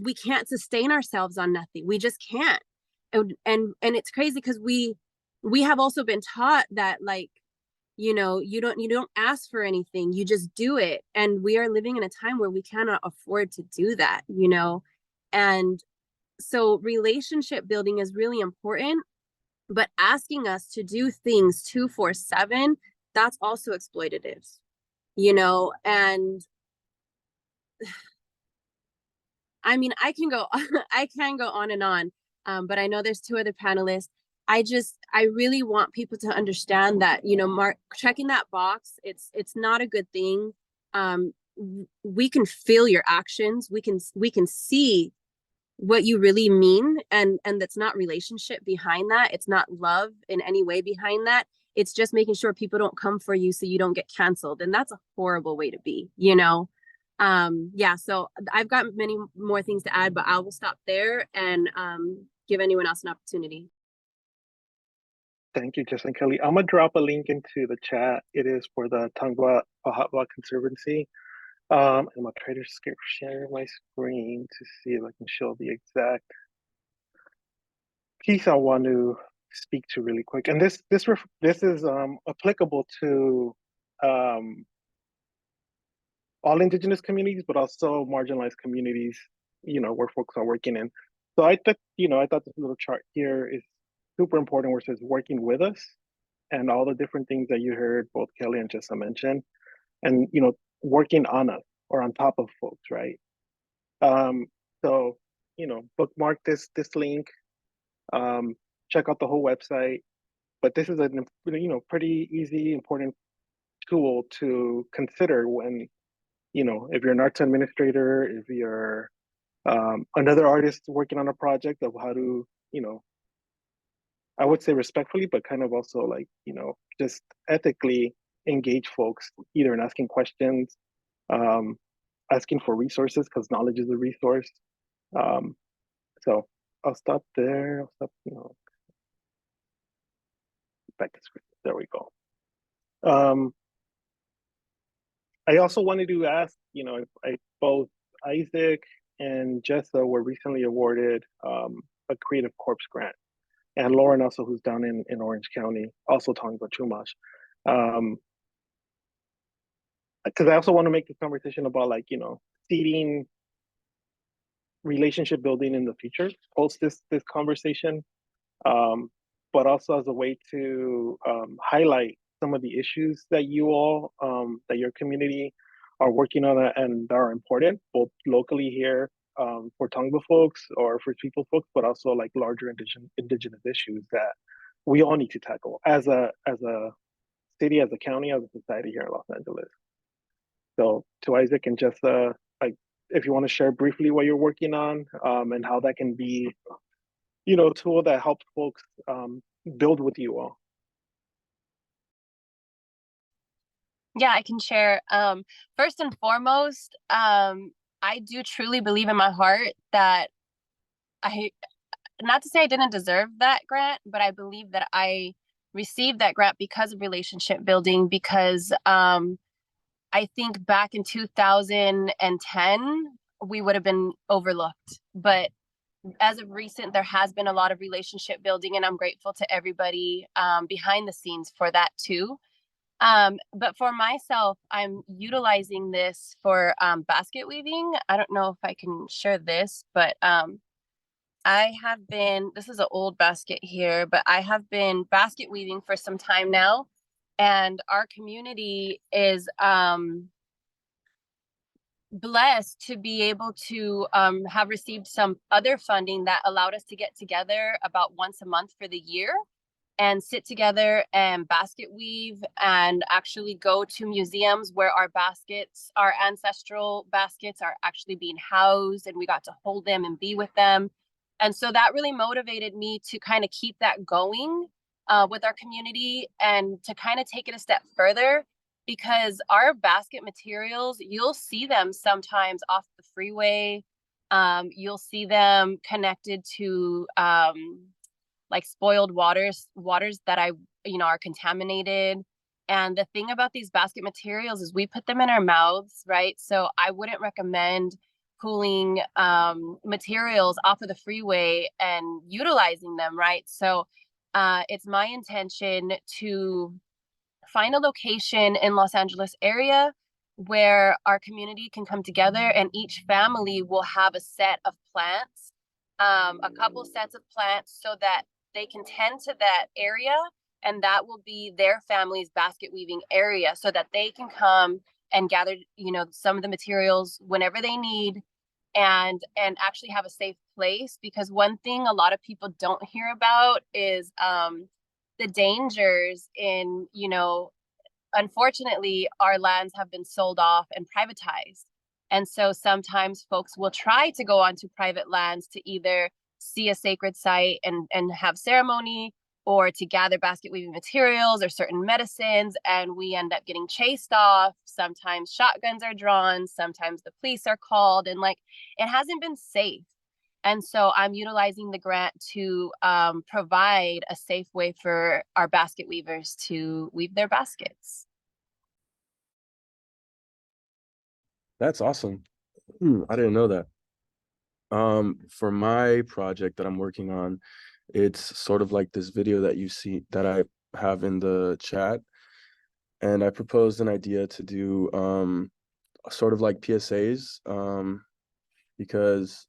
we can't sustain ourselves on nothing. We just can't. And it's crazy because we have also been taught that, like, you know, you don't ask for anything, you just do it. And we are living in a time where we cannot afford to do that, you know. And so relationship building is really important, but asking us to do things 2-4-7, that's also exploitative, you know. And I mean, I can go on and on, but I know there's two other panelists. I really want people to understand that, you know, checking that box, it's not a good thing. We can feel your actions. We can see what you really mean, and that's not relationship behind that. It's not love in any way behind that. It's just making sure people don't come for you so you don't get canceled, and that's a horrible way to be, you know. Yeah, so I've got many more things to add, but I will stop there and give anyone else an opportunity. Thank you, Jess and Kelly. I'm gonna drop a link into the chat. It is for the Tongva Pahatwa Conservancy. I'm gonna try to share my screen to see if I can show the exact piece I want to speak to really quick. And this is applicable to all Indigenous communities, but also marginalized communities, you know, where folks are working in. So I thought this little chart here is super important, where it says working with us, and all the different things that you heard both Kelly and Jessa mention, and, you know, working on us or on top of folks, right? So, you know, bookmark this link, check out the whole website. But this is a, you know, pretty easy, important tool to consider when, you know, if you're an arts administrator, if you're another artist working on a project, of how to, you know, I would say respectfully, but kind of also, like, you know, just ethically engage folks, either in asking questions, asking for resources, because knowledge is a resource. So I'll stop there. I'll stop, you know, back to screen. There we go. I also wanted to ask, you know, if both Isaac and Jessa were recently awarded a Creative Corps grant. And Lauren also, who's down in Orange County, also talking about Chumash. Because I also want to make this conversation about, like, seeding relationship building in the future post this conversation, but also as a way to highlight some of the issues that you all, that your community are working on and are important, both locally here for Tongva folks or for people folks, but also like larger indigenous issues that we all need to tackle as a city, as a county, as a society here in Los Angeles. So to Isaac and Jessa, like, if you want to share briefly what you're working on, and how that can be, a tool that helps folks build with you all. Yeah, I can share. First and foremost, I do truly believe in my heart that not to say I didn't deserve that grant, but I believe that I received that grant because of relationship building, because I think back in 2010, we would have been overlooked. But as of recent, there has been a lot of relationship building, and I'm grateful to everybody behind the scenes for that too. But for myself, I'm utilizing this for basket weaving. I don't know if I can share this, but I have been, this is an old basket here, but I have been basket weaving for some time now. And our community is blessed to be able to have received some other funding that allowed us to get together about once a month for the year and sit together and basket weave and actually go to museums where our baskets, our ancestral baskets, are actually being housed, and we got to hold them and be with them. And so that really motivated me to kind of keep that going with our community and to kind of take it a step further, because our basket materials, you'll see them sometimes off the freeway. You'll see them connected to like spoiled waters that are contaminated. And the thing about these basket materials is we put them in our mouths, right? So I wouldn't recommend pulling materials off of the freeway and utilizing them, right? So it's my intention to find a location in Los Angeles area where our community can come together, and each family will have a set of plants, a couple sets of plants, so that they can tend to that area, and that will be their family's basket weaving area, so that they can come and gather, some of the materials whenever they need, and actually have a safe place. Because one thing a lot of people don't hear about is the dangers in, unfortunately, our lands have been sold off and privatized. And so sometimes folks will try to go onto private lands to either see a sacred site and have ceremony, or to gather basket weaving materials or certain medicines, and we end up getting chased off. Sometimes shotguns are drawn, sometimes the police are called, and it hasn't been safe. And so I'm utilizing the grant to provide a safe way for our basket weavers to weave their baskets. That's awesome. I didn't know that. For my project that I'm working on, it's sort of like this video that you see that I have in the chat. And I proposed an idea to do sort of like PSAs, because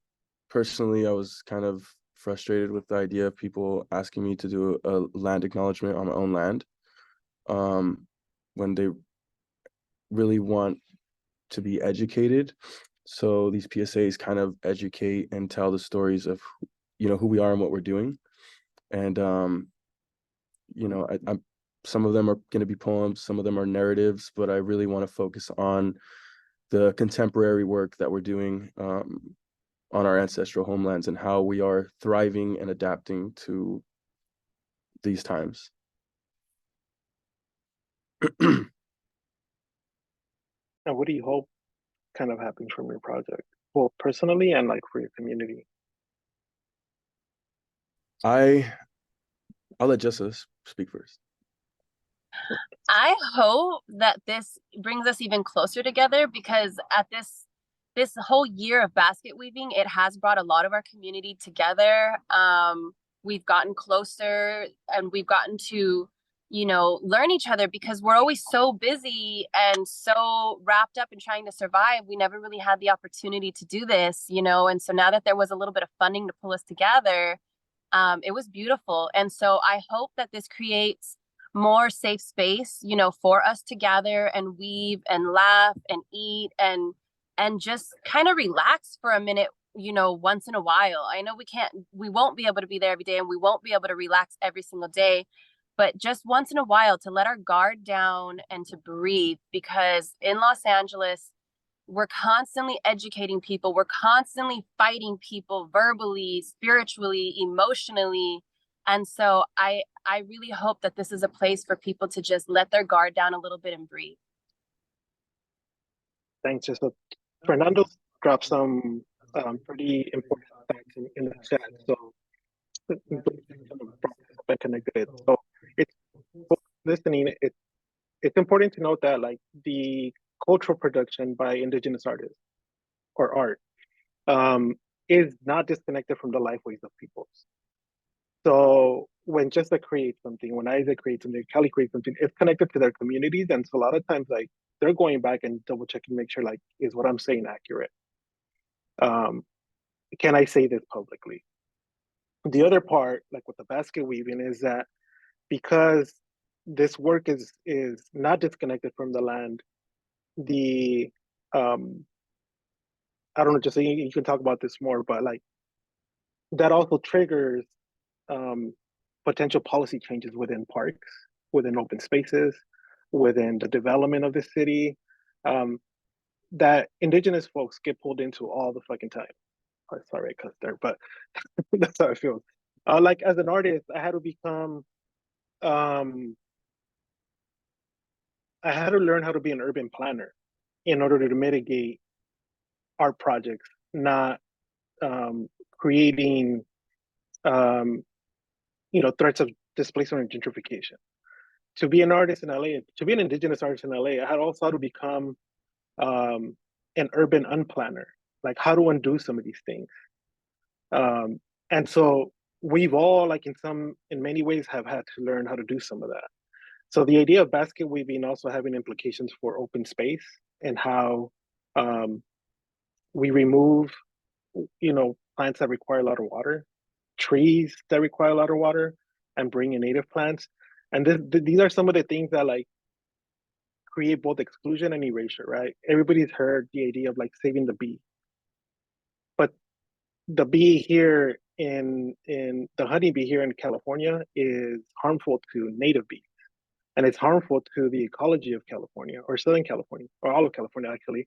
personally I was kind of frustrated with the idea of people asking me to do a land acknowledgement on my own land, when they really want to be educated. So these PSAs kind of educate and tell the stories of, who we are and what we're doing. And, I'm some of them are going to be poems, some of them are narratives, but I really want to focus on the contemporary work that we're doing on our ancestral homelands and how we are thriving and adapting to these times. And what do you hope kind of happens from your project, both personally and like for your community? I'll let Jessa speak first. I hope that this brings us even closer together, because at this this whole year of basket weaving, it has brought a lot of our community together. We've gotten closer and we've gotten to, learn each other because we're always so busy and so wrapped up in trying to survive. We never really had the opportunity to do this, and so now that there was a little bit of funding to pull us together, it was beautiful. And so I hope that this creates more safe space, for us to gather and weave and laugh and eat and just kind of relax for a minute, once in a while. I know we won't be able to be there every day and we won't be able to relax every single day, but just once in a while to let our guard down and to breathe, because in Los Angeles, we're constantly educating people. We're constantly fighting people verbally, spiritually, emotionally. And so I really hope that this is a place for people to just let their guard down a little bit and breathe. Thanks, just Fernando dropped some pretty important facts in the chat. So been connected. So it's listening. It's important to note that like the cultural production by indigenous artists or art is not disconnected from the lifeways of peoples. So when Jessica creates something, when Isaac creates something, Kelly creates something, it's connected to their communities. And so a lot of times like they're going back and double checking, make sure like, is what I'm saying accurate? Can I say this publicly? The other part, like with the basket weaving, is that because this work is not disconnected from the land, the I don't know, just you can talk about this more, but like that also triggers potential policy changes within parks, within open spaces, within the development of the city, that indigenous folks get pulled into all the fucking time. Oh, sorry, I cussed there, but that's how I feel. Like as an artist, I had to become, I had to learn how to be an urban planner in order to mitigate art projects, not creating, threats of displacement and gentrification. To be an artist in LA, to be an indigenous artist in LA, I had also to become an urban unplanner, like how to undo some of these things. And so we've all, like in many ways, have had to learn how to do some of that. So the idea of basket weaving also having implications for open space and how we remove, plants that require a lot of water, trees that require a lot of water, and bring in native plants. And these are some of the things that like create both exclusion and erasure, right? Everybody's heard the idea of like saving the bee, but the bee here in the honeybee here in California is harmful to native bees, and it's harmful to the ecology of California or Southern California or all of California actually.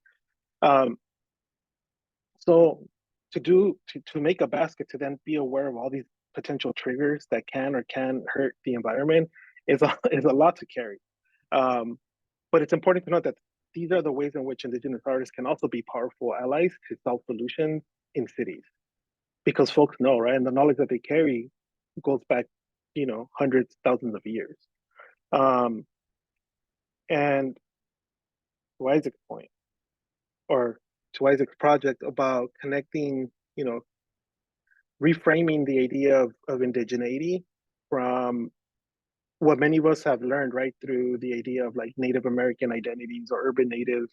So to make a basket, to then be aware of all these potential triggers that can or can hurt the environment is a lot to carry. But it's important to note that these are the ways in which indigenous artists can also be powerful allies to solve solutions in cities, because folks know, right? And the knowledge that they carry goes back, hundreds, thousands of years. And to Isaac's point, or to Isaac's project about connecting, reframing the idea of indigeneity from what many of us have learned, right, through the idea of like Native American identities or urban natives,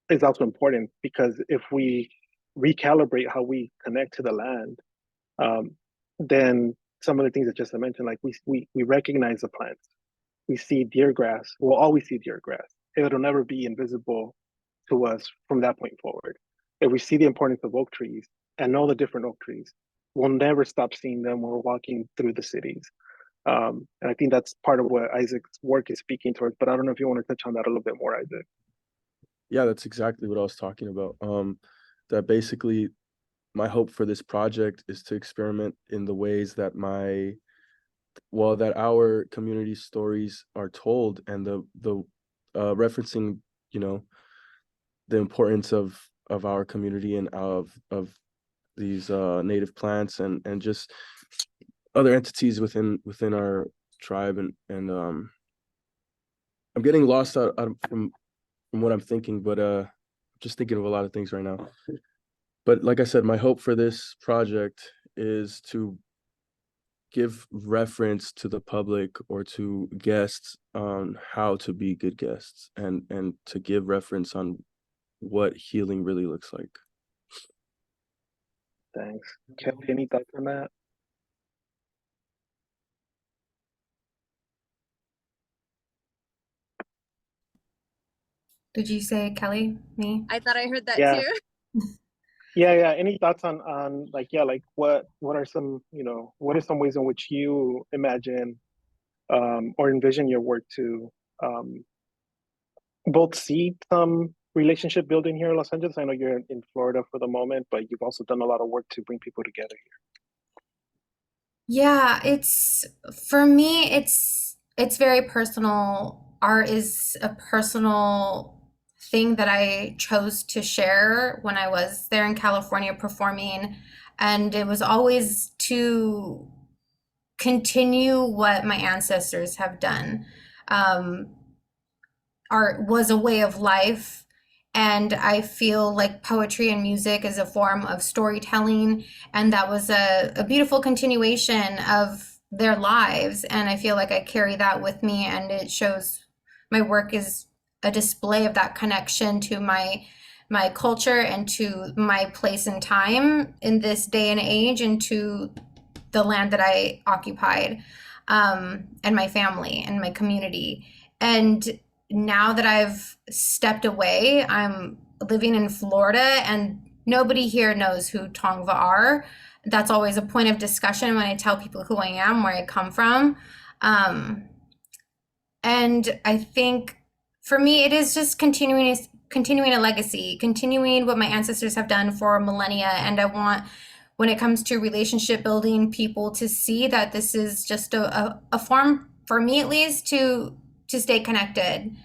is also important, because if we recalibrate how we connect to the land, then some of the things that just I mentioned, like we recognize the plants, we see deer grass, we'll always see deer grass. It'll never be invisible to us from that point forward. If we see the importance of oak trees and know the different oak trees, we'll never stop seeing them when we're walking through the cities. And I think that's part of what Isaac's work is speaking towards, but I don't know if you want to touch on that a little bit more, Isaac. Yeah, that's exactly what I was talking about. That basically my hope for this project is to experiment in the ways that that our community stories are told, and the referencing, the importance of our community and of these native plants and just other entities within our tribe, and I'm getting lost out from what I'm thinking, but just thinking of a lot of things right now. But like I said, my hope for this project is to give reference to the public or to guests on how to be good guests, and to give reference on what healing really looks like. Thanks. Kelly, any thoughts on that? Did you say Kelly? Me? I thought I heard that Yeah. too. Yeah. Any thoughts on like, yeah, like what are some, what are some ways in which you imagine or envision your work to um both see some relationship building here in Los Angeles? I know you're in Florida for the moment, but you've also done a lot of work to bring people together here. Yeah, it's for me, it's very personal. Art is a personal thing that I chose to share when I was there in California performing, and it was always to continue what my ancestors have done. Um, art was a way of life. And I feel like poetry and music is a form of storytelling. And that was a beautiful continuation of their lives. And I feel like I carry that with me. And it shows my work is a display of that connection to my culture and to my place and time in this day and age, and to the land that I occupied, and my family and my community. And now that I've stepped away, I'm living in Florida, and nobody here knows who Tongva are. That's always a point of discussion when I tell people who I am, where I come from. And I think for me, it is just continuing a legacy, continuing what my ancestors have done for millennia. And I want, when it comes to relationship building, people to see that this is just a form, for me at least, to stay connected.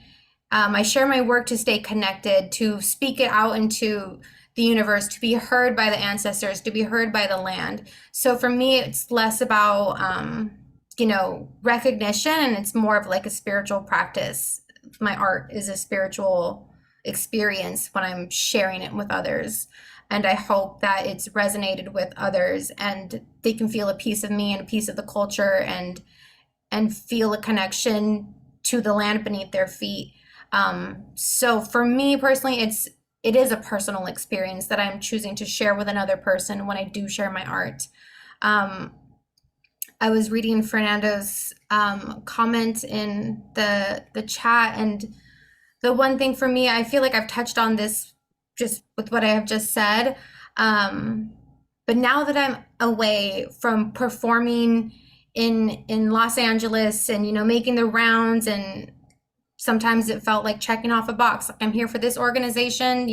I share my work to stay connected, to speak it out into the universe, to be heard by the ancestors, to be heard by the land. So for me, it's less about recognition, and it's more of like a spiritual practice. My art is a spiritual experience when I'm sharing it with others. And I hope that it's resonated with others, and they can feel a piece of me and a piece of the culture, and feel a connection to the land beneath their feet. So for me personally, it is a personal experience that I'm choosing to share with another person when I do share my art. I was reading Fernando's comment in the chat, and the one thing for me, I feel like I've touched on this just with what I have just said. But now that I'm away from performing in Los Angeles, and making the rounds, and sometimes it felt like checking off a box, like I'm here for this organization,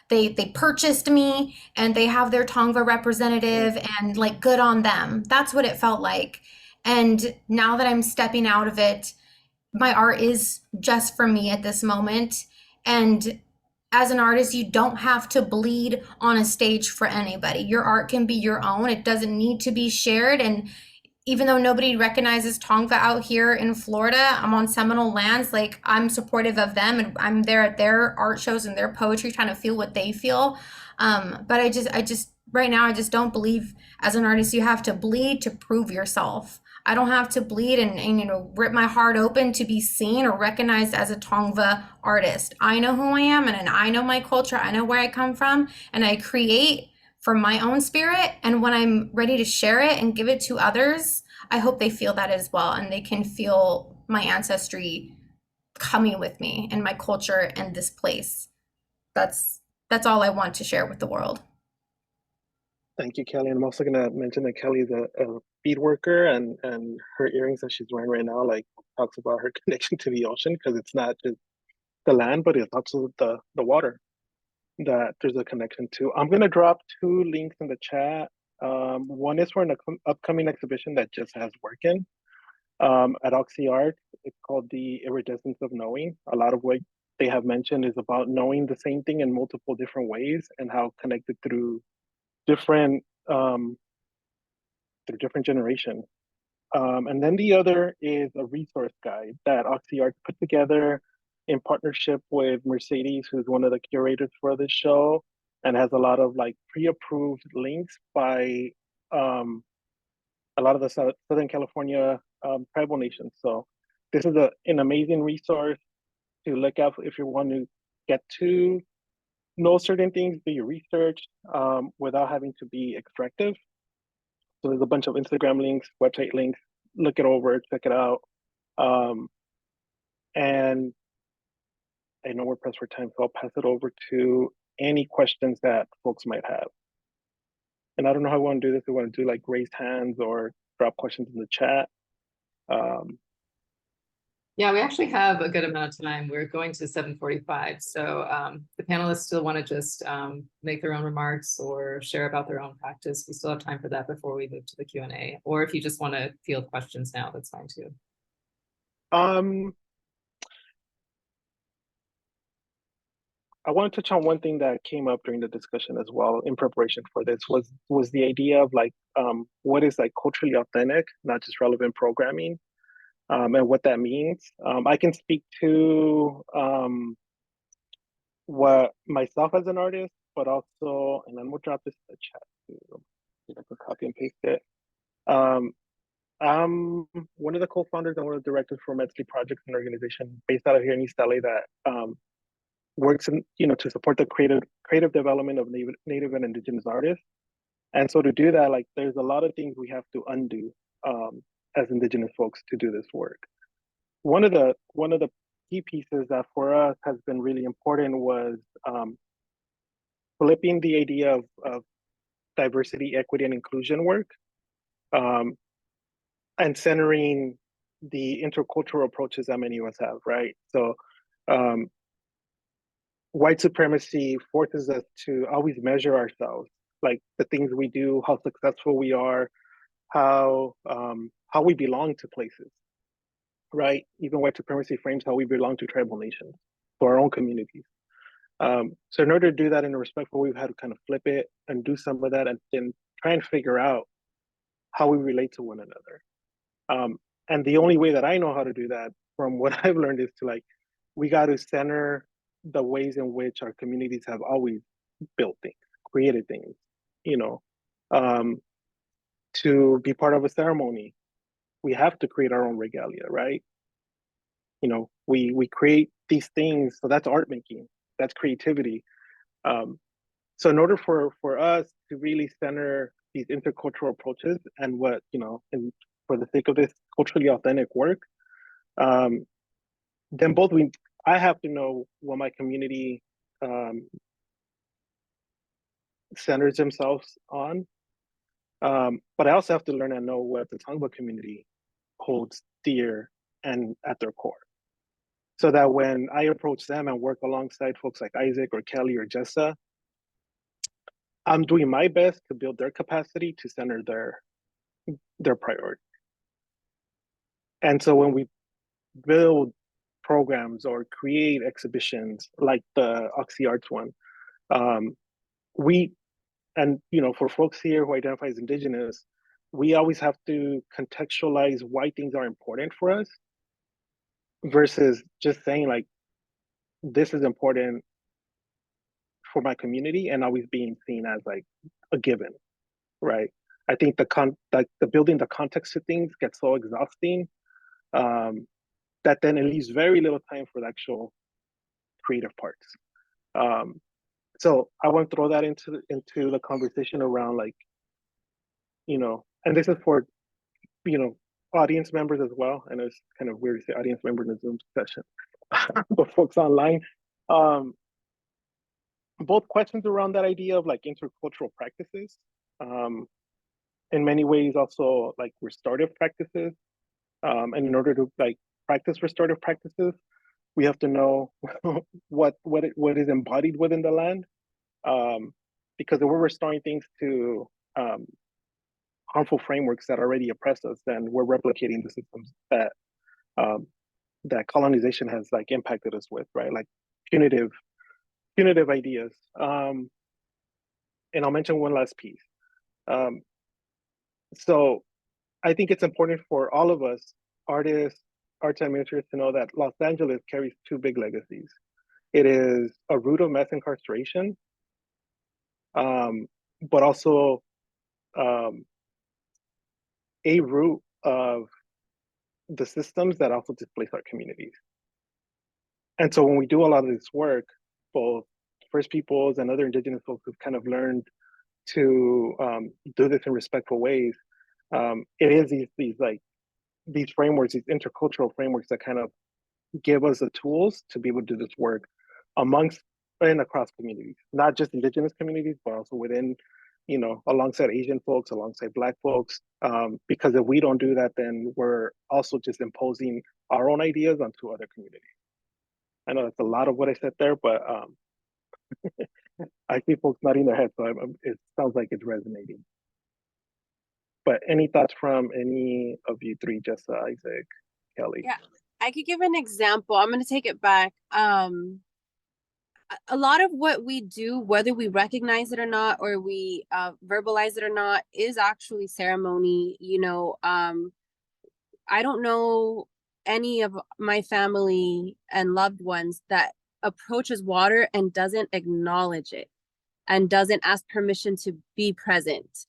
they purchased me and they have their Tongva representative, and like, good on them. That's what it felt like. And now that I'm stepping out of it, my art is just for me at this moment. And as an artist, you don't have to bleed on a stage for anybody. Your art can be your own. It doesn't need to be shared. And even though nobody recognizes Tongva out here in Florida, I'm on Seminole lands. Like, I'm supportive of them, and I'm there at their art shows and their poetry, trying to feel what they feel. But I just right now, I just don't believe as an artist you have to bleed to prove yourself. I don't have to bleed and rip my heart open to be seen or recognized as a Tongva artist. I know who I am, and I know my culture. I know where I come from, and I create for my own spirit. And when I'm ready to share it and give it to others, I hope they feel that as well, and they can feel my ancestry coming with me and my culture and this place. That's all I want to share with the world. Thank you, Kelly. And I'm also gonna mention that Kelly is a bead worker, and her earrings that she's wearing right now like talks about her connection to the ocean, because it's not just the land, but it's also the water that there's a connection to. I'm gonna drop 2 links in the chat. One is for an upcoming exhibition that just has work in at Oxy Art. It's called The Iridescence of Knowing. A lot of what they have mentioned is about knowing the same thing in multiple different ways, and how connected through different generations. And then the other is a resource guide that Oxy Art put together in partnership with Mercedes, who's one of the curators for this show, and has a lot of like pre-approved links by a lot of the Southern California tribal nations. So this is an amazing resource to look at if you want to get to know certain things, do your research without having to be extractive. So there's a bunch of Instagram links, website links. Look it over, check it out. And I know we're pressed for time, so I'll pass it over to any questions that folks might have. And I don't know how I want to do this. We want to do like raised hands or drop questions in the chat. Yeah, we actually have a good amount of time. We're going to 7:45. So the panelists still want to just make their own remarks or share about their own practice. We still have time for that before we move to the Q&A. Or if you just want to field questions now, that's fine too. I want to touch on one thing that came up during the discussion as well in preparation for this was the idea of like what is like culturally authentic, not just relevant programming, and what that means. I can speak to what myself as an artist, but also, and then we'll drop this in the chat too. I can copy and paste it. I'm one of the co-founders and one of the directors for Metzli Projects, an organization based out of here in East LA that works in, to support the creative development of native and indigenous artists. And so to do that, like there's a lot of things we have to undo as indigenous folks to do this work. One of the key pieces that for us has been really important was flipping the idea of diversity, equity, and inclusion work, and centering the intercultural approaches that many of us have, right? So white supremacy forces us to always measure ourselves, like the things we do, how successful we are, how we belong to places, right? Even white supremacy frames how we belong to tribal nations, to our own communities. So in order to do that in a respectful way, we've had to kind of flip it and do some of that and then try and figure out how we relate to one another. And the only way that I know how to do that from what I've learned is to like, we got to center the ways in which our communities have always built things, created things, to be part of a ceremony. We have to create our own regalia, right? We create these things, so that's art making, that's creativity. So in order for us to really center these intercultural approaches and what, and for the sake of this culturally authentic work, then I have to know what my community centers themselves on. But I also have to learn and know what the Tongva community holds dear and at their core. So that when I approach them and work alongside folks like Isaac or Kelly or Jessa, I'm doing my best to build their capacity to center their priority. And so when we build programs or create exhibitions like the Oxy Arts one, for folks here who identify as Indigenous, we always have to contextualize why things are important for us versus just saying like, this is important for my community and always being seen as like a given, right? I think the building the context to things gets so exhausting that then it leaves very little time for the actual creative parts. So I want to throw that into the conversation around like, and this is for, audience members as well. And it's kind of weird to say audience member in a Zoom session, but folks online. Both questions around that idea of like intercultural practices, in many ways also like restorative practices. And in order to like practice restorative practices, we have to know what is embodied within the land. Because if we're restoring things to harmful frameworks that already oppress us, then we're replicating the systems that colonization has like impacted us with, right? Like punitive ideas. And I'll mention one last piece. So I think it's important for all of us, artists, arts administrators to know that Los Angeles carries two big legacies. It is a root of mass incarceration, but also a root of the systems that also displace our communities. And so when we do a lot of this work, both First Peoples and other Indigenous folks who've kind of learned to do this in respectful ways, it is these frameworks, these intercultural frameworks that kind of give us the tools to be able to do this work amongst and across communities, not just Indigenous communities, but also within, alongside Asian folks, alongside Black folks. Because if we don't do that, then we're also just imposing our own ideas onto other communities. I know that's a lot of what I said there, but I see folks nodding their heads, so it sounds like it's resonating. But any thoughts from any of you three, Jessa, Isaac, Kelly? Yeah, I could give an example. I'm going to take it back. A lot of what we do, whether we recognize it or not, or we verbalize it or not, is actually ceremony. I don't know any of my family and loved ones that approaches water and doesn't acknowledge it and doesn't ask permission to be present.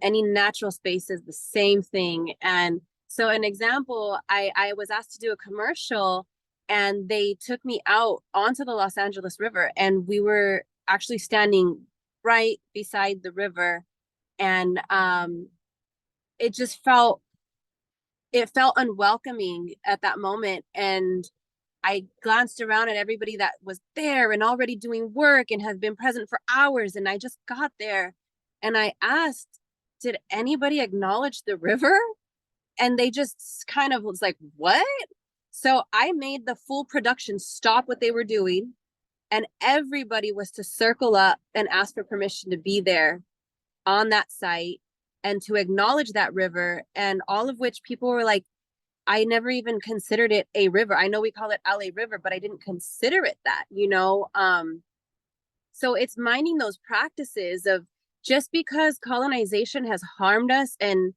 Any natural space is the same thing. And so an example, I was asked to do a commercial and they took me out onto the Los Angeles River, and we were actually standing right beside the river. And it just felt unwelcoming at that moment. And I glanced around at everybody that was there and already doing work and have been present for hours. And I just got there and I asked, did anybody acknowledge the river? And they just kind of was like, what? So I made the full production stop what they were doing. And everybody was to circle up and ask for permission to be there on that site and to acknowledge that river. And all of which people were like, I never even considered it a river. I know we call it LA River, but I didn't consider it that, So it's minding those practices of, just because colonization has harmed us and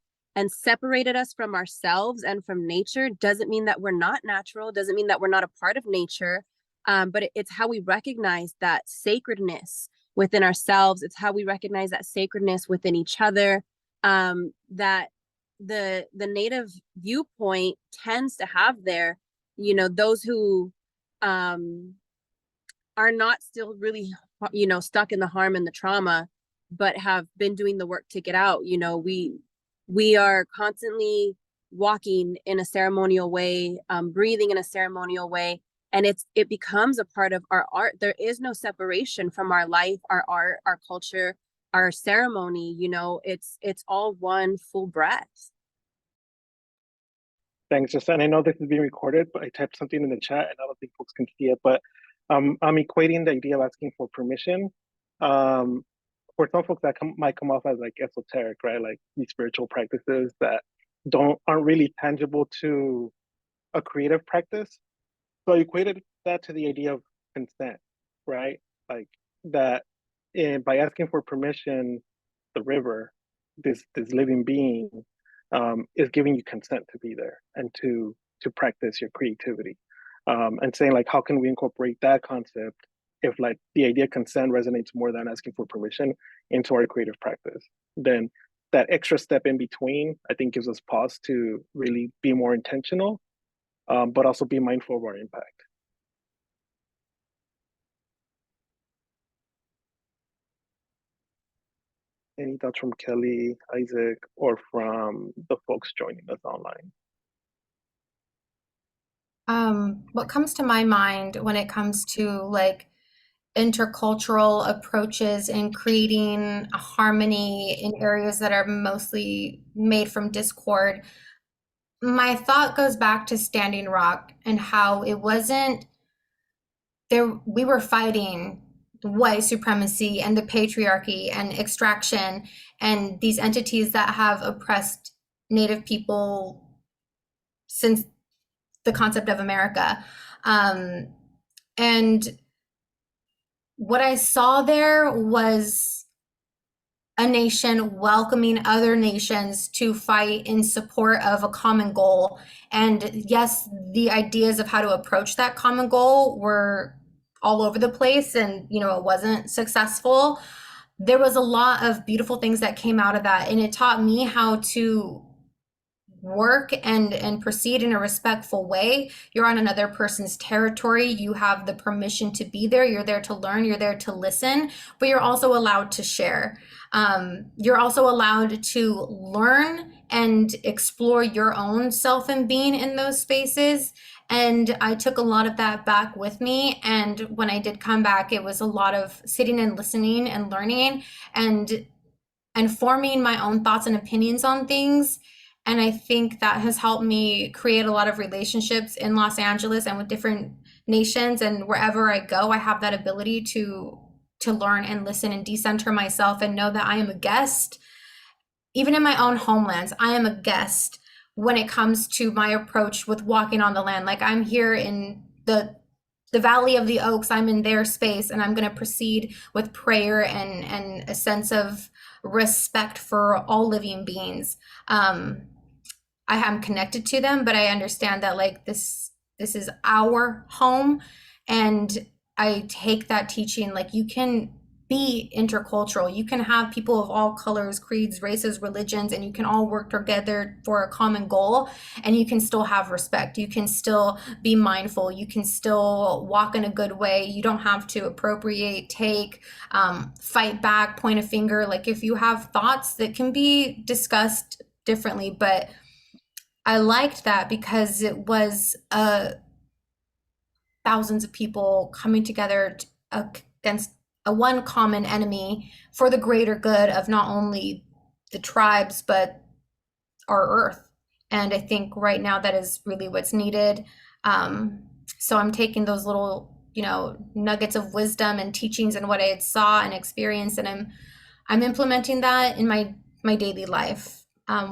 separated us from ourselves and from nature doesn't mean that we're not natural, doesn't mean that we're not a part of nature. But it's how we recognize that sacredness within ourselves. It's how we recognize that sacredness within each other, that the native viewpoint tends to have there, those who are not still really, stuck in the harm and the trauma, but have been doing the work to get out. We are constantly walking in a ceremonial way, breathing in a ceremonial way, and it becomes a part of our art. There is no separation from our life, our art, our culture, our ceremony. It's all one full breath. Thanks, Justin. I know this is being recorded, but I typed something in the chat and I don't think folks can see it, but I'm equating the idea of asking for permission. For some folks that might come off as like esoteric, right? Like these spiritual practices that aren't really tangible to a creative practice. So I equated that to the idea of consent, right? Like that by asking for permission, the river, this living being, is giving you consent to be there and to practice your creativity. And saying like, how can we incorporate that concept if like the idea of consent resonates more than asking for permission into our creative practice? Then that extra step in between, I think, gives us pause to really be more intentional, but also be mindful of our impact. Any thoughts from Kelly, Isaac, or from the folks joining us online? What comes to my mind when it comes to like intercultural approaches and creating a harmony in areas that are mostly made from discord, my thought goes back to Standing Rock and how it wasn't there. We were fighting white supremacy and the patriarchy and extraction and these entities that have oppressed Native people since the concept of America. And what I saw there was a nation welcoming other nations to fight in support of a common goal. And yes, the ideas of how to approach that common goal were all over the place, and it wasn't successful. There was a lot of beautiful things that came out of that, and it taught me how to work and proceed in a respectful way. You're on another person's territory. You have the permission to be there. You're there to learn. You're there to listen, but you're also allowed to share. You're also allowed to learn and explore your own self and being in those spaces. And I took a lot of that back with me. And when I did come back, it was a lot of sitting and listening and learning and forming my own thoughts and opinions on things. And I think that has helped me create a lot of relationships in Los Angeles and with different nations. And wherever I go, I have that ability to learn and listen and decenter myself and know that I am a guest. Even in my own homelands, I am a guest when it comes to my approach with walking on the land. Like, I'm here in the Valley of the Oaks, I'm in their space, and I'm going to proceed with prayer and a sense of respect for all living beings. I am connected to them, but I understand that, like, this is our home, and I take that teaching. Like, you can be intercultural. You can have people of all colors, creeds, races, religions, and you can all work together for a common goal, and you can still have respect. You can still be mindful. You can still walk in a good way. You don't have to appropriate, take, fight back, point a finger. Like, if you have thoughts that can be discussed differently, but I liked that because it was thousands of people coming together against a one common enemy for the greater good of not only the tribes, but our earth. And I think right now that is really what's needed. So I'm taking those little, nuggets of wisdom and teachings and what I had saw and experienced, and I'm implementing that in my daily life.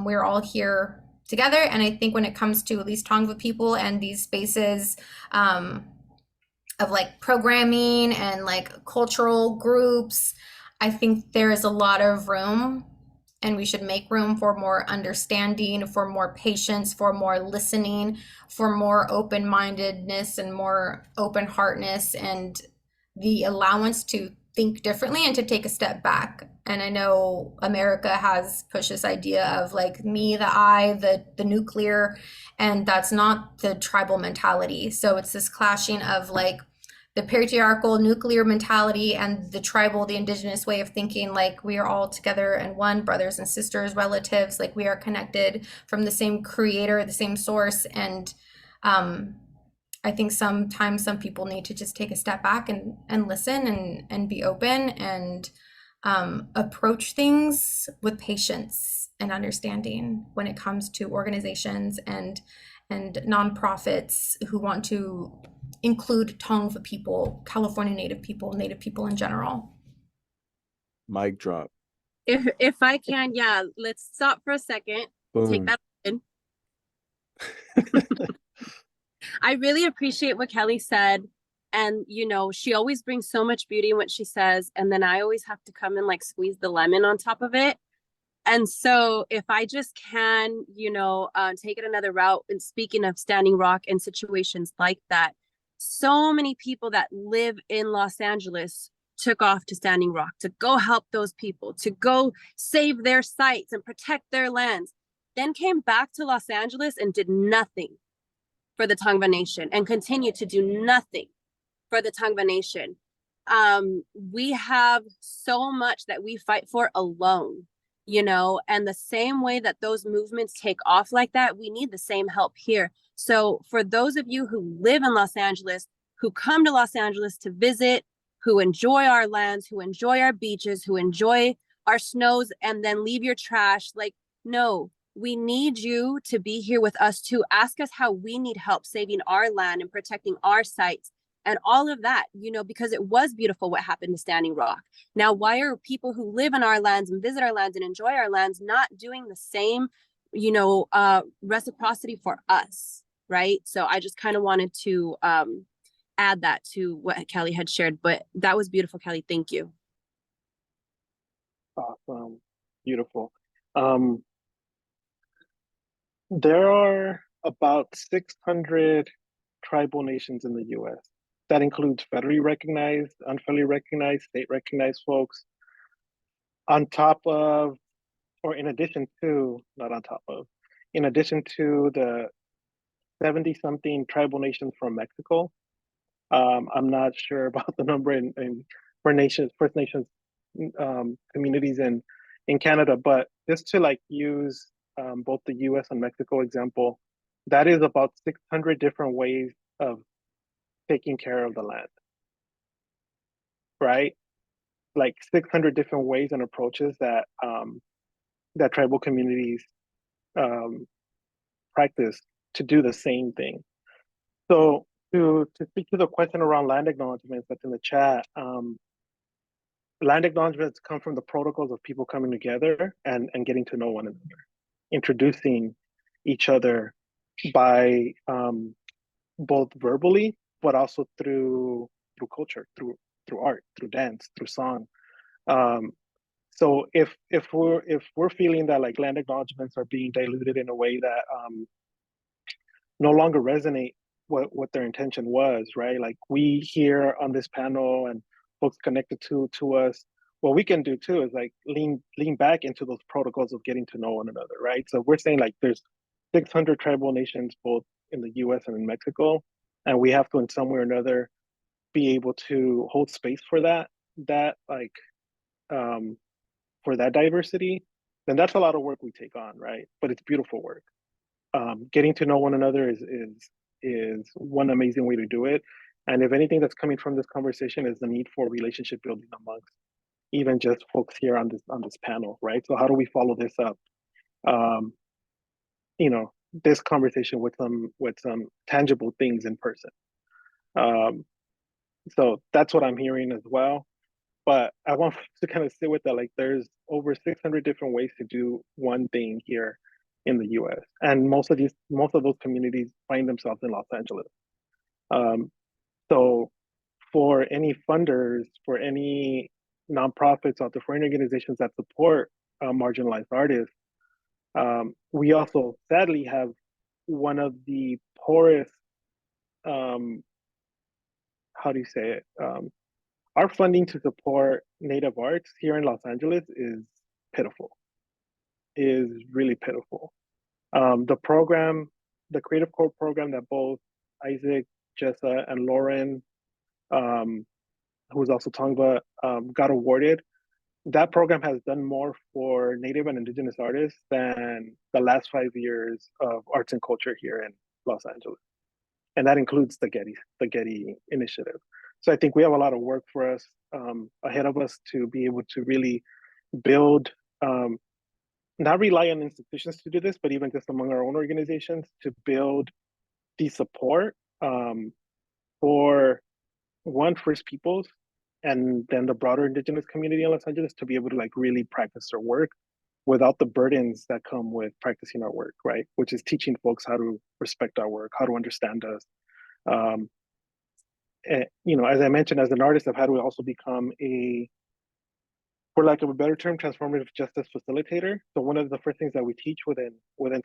We're all here together, and I think when it comes to at least Tongva people and these spaces of like programming and like cultural groups, I think there is a lot of room, and we should make room for more understanding, for more patience, for more listening, for more open-mindedness and more open-heartedness, and the allowance to think differently and to take a step back. And I know America has pushed this idea of like me, the I, the nuclear, and that's not the tribal mentality. So it's this clashing of like the patriarchal nuclear mentality and the tribal, the indigenous way of thinking. Like, we are all together and one, brothers and sisters, relatives, like we are connected from the same creator, the same source. And I think sometimes some people need to just take a step back and listen and be open and approach things with patience and understanding when it comes to organizations and nonprofits who want to include Tongva people, California Native people in general. Mic drop. If I can, yeah, let's stop for a second. Boom. Take that in. I really appreciate what Kelly said. And, she always brings so much beauty in what she says. And then I always have to come and like squeeze the lemon on top of it. And so if I just can, take it another route, and speaking of Standing Rock and situations like that, so many people that live in Los Angeles took off to Standing Rock to go help those people, to go save their sites and protect their lands, then came back to Los Angeles and did nothing for the Tongva Nation and continue to do nothing for the Tongva Nation. We have so much that we fight for alone, and the same way that those movements take off like that, we need the same help here. So for those of you who live in Los Angeles, who come to Los Angeles to visit, who enjoy our lands, who enjoy our beaches, who enjoy our snows, and then leave your trash, like, no, we need you to be here with us to ask us how we need help saving our land and protecting our sites and all of that, because it was beautiful what happened to Standing Rock. Now, why are people who live in our lands and visit our lands and enjoy our lands not doing the same, reciprocity for us, right? So I just kind of wanted to add that to what Kelly had shared, but that was beautiful, Kelly. Thank you. Awesome. Beautiful. Um, there are about 600 tribal nations in the US. That includes federally recognized, unfederally recognized, state recognized folks. On top of, or in addition to, not on top of, in addition to the 70 something tribal nations from Mexico. I'm not sure about the number in First Nations communities in Canada, but just to like use both the US and Mexico example, that is about 600 different ways of taking care of the land, right? Like 600 different ways and approaches that that tribal communities um, practice to do the same thing. So to speak to the question around land acknowledgements that's in the chat, land acknowledgements come from the protocols of people coming together and getting to know one another, introducing each other by both verbally, but also through culture, through art, through dance, through song. So if we're feeling that like land acknowledgements are being diluted in a way that no longer resonate what their intention was, right? Like we here on this panel and folks connected to us, what we can do too is like lean back into those protocols of getting to know one another, right? So we're saying like there's 600 tribal nations both in the US and in Mexico, and we have to in some way or another be able to hold space for that like for that diversity. Then that's a lot of work we take on, right? But it's beautiful work. Getting to know one another is one amazing way to do it. And if anything that's coming from this conversation is the need for relationship building amongst even just folks here on this panel, right? So how do we follow this up? You know, this conversation with some tangible things in person. So that's what I'm hearing as well. But I want to kind of sit with that. Like, there's over 600 different ways to do one thing here in the U.S. And most of those communities find themselves in Los Angeles. So for any funders, for any nonprofits out there, for any organizations that support marginalized artists, we also sadly have one of the poorest, how do you say it? Our funding to support Native arts here in Los Angeles is pitiful, is really pitiful. The program, the Creative Core program that both Isaac, Jessa, and Lauren, who's also Tongva, got awarded, that program has done more for Native and Indigenous artists than the last 5 years of arts and culture here in Los Angeles. And that includes the Getty initiative. So I think we have a lot of work for us ahead of us to be able to really build, not rely on institutions to do this, but even just among our own organizations to build the support for one, First Peoples, and then the broader Indigenous community in Los Angeles to be able to like really practice their work without the burdens that come with practicing our work, right? Which is teaching folks how to respect our work, how to understand us. And, you know, as I mentioned, as an artist, I've had to also become a, for lack of a better term, transformative justice facilitator. So one of the first things that we teach within